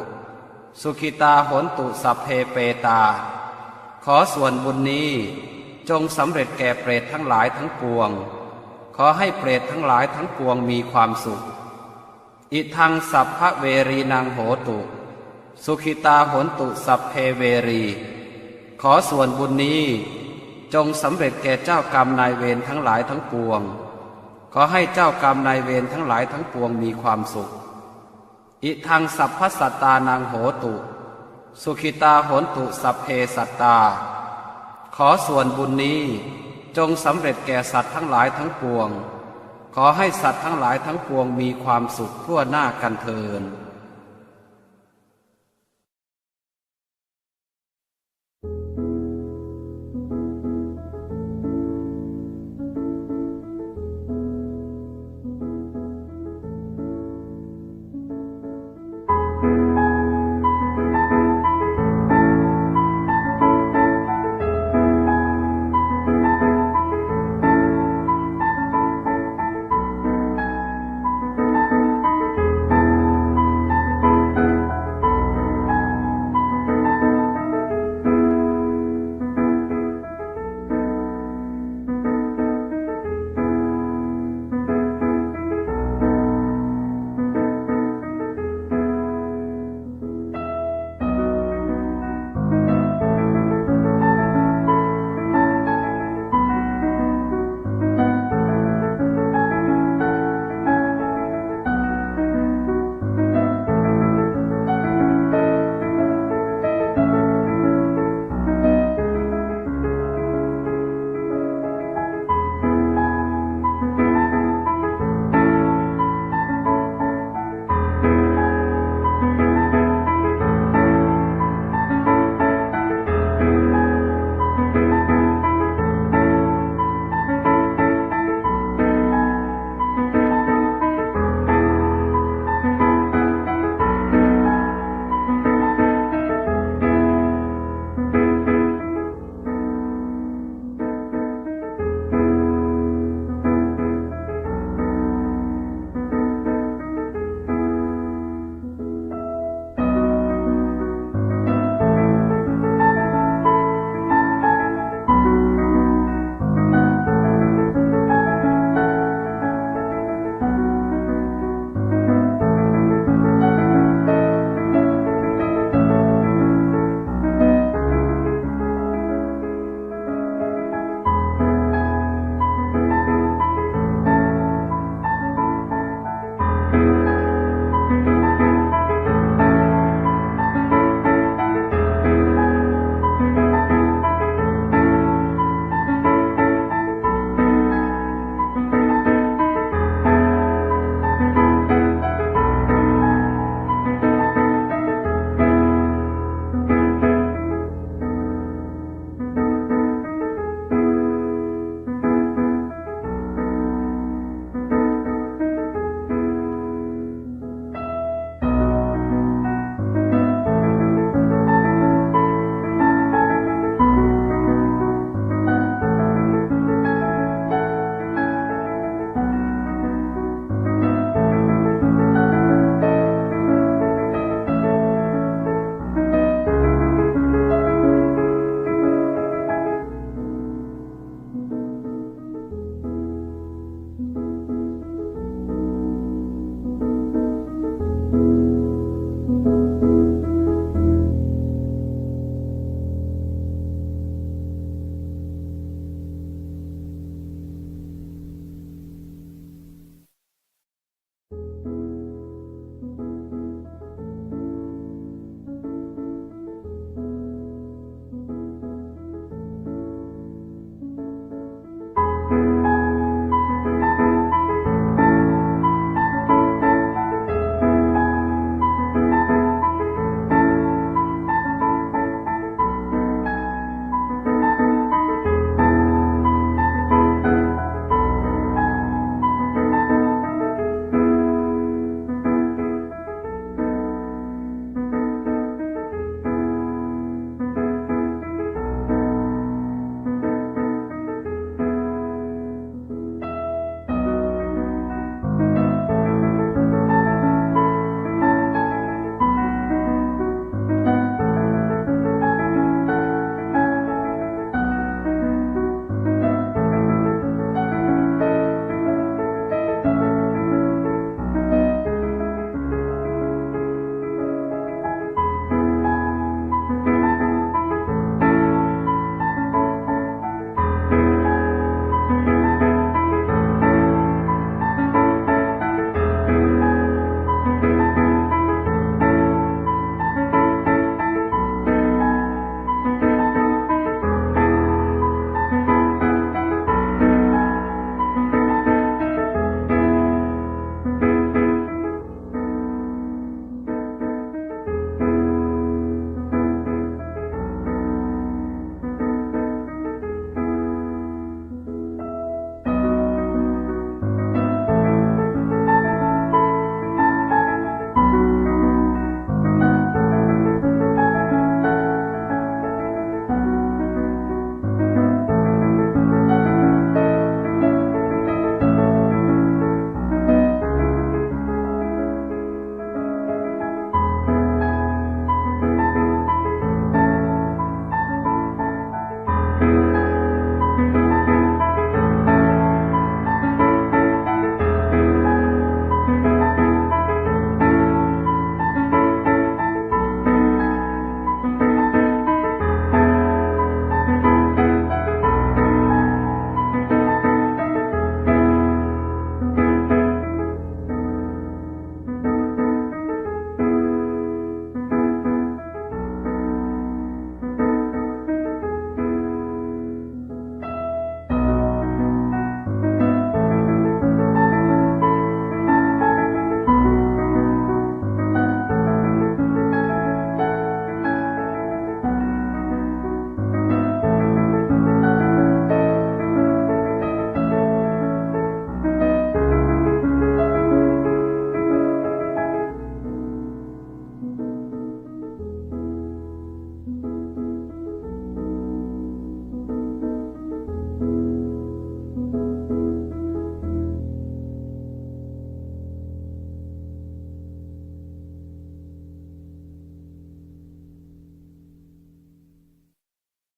สุขิตาโหนตุสัพเพเปตาขอส่วนบุญนี้จงสำเร็จแก่เปรตทั้งหลายทั้งปวงขอให้เปรตทั้งหลายทั้งปวงมีความสุขอิทังสัพพเวรีนังโหตุสุขิตาโหนตุสัพเพเวรีขอส่วนบุญนี้จงสำเร็จแก่เจ้ากรรมนายเวรทั้งหลายทั้งปวงขอให้เจ้ากรรมนายเวรทั้งหลายทั้งปวงมีความสุขอิทังสัพพสัตตานังโหตุสุขิตาโหนตุสัพเพสัตตาขอส่วนบุญนี้จงสำเร็จแก่สัตว์ทั้งหลายทั้งปวงขอให้สัตว์ทั้งหลายทั้งปวงมีความสุขทั่วหน้ากันเทิน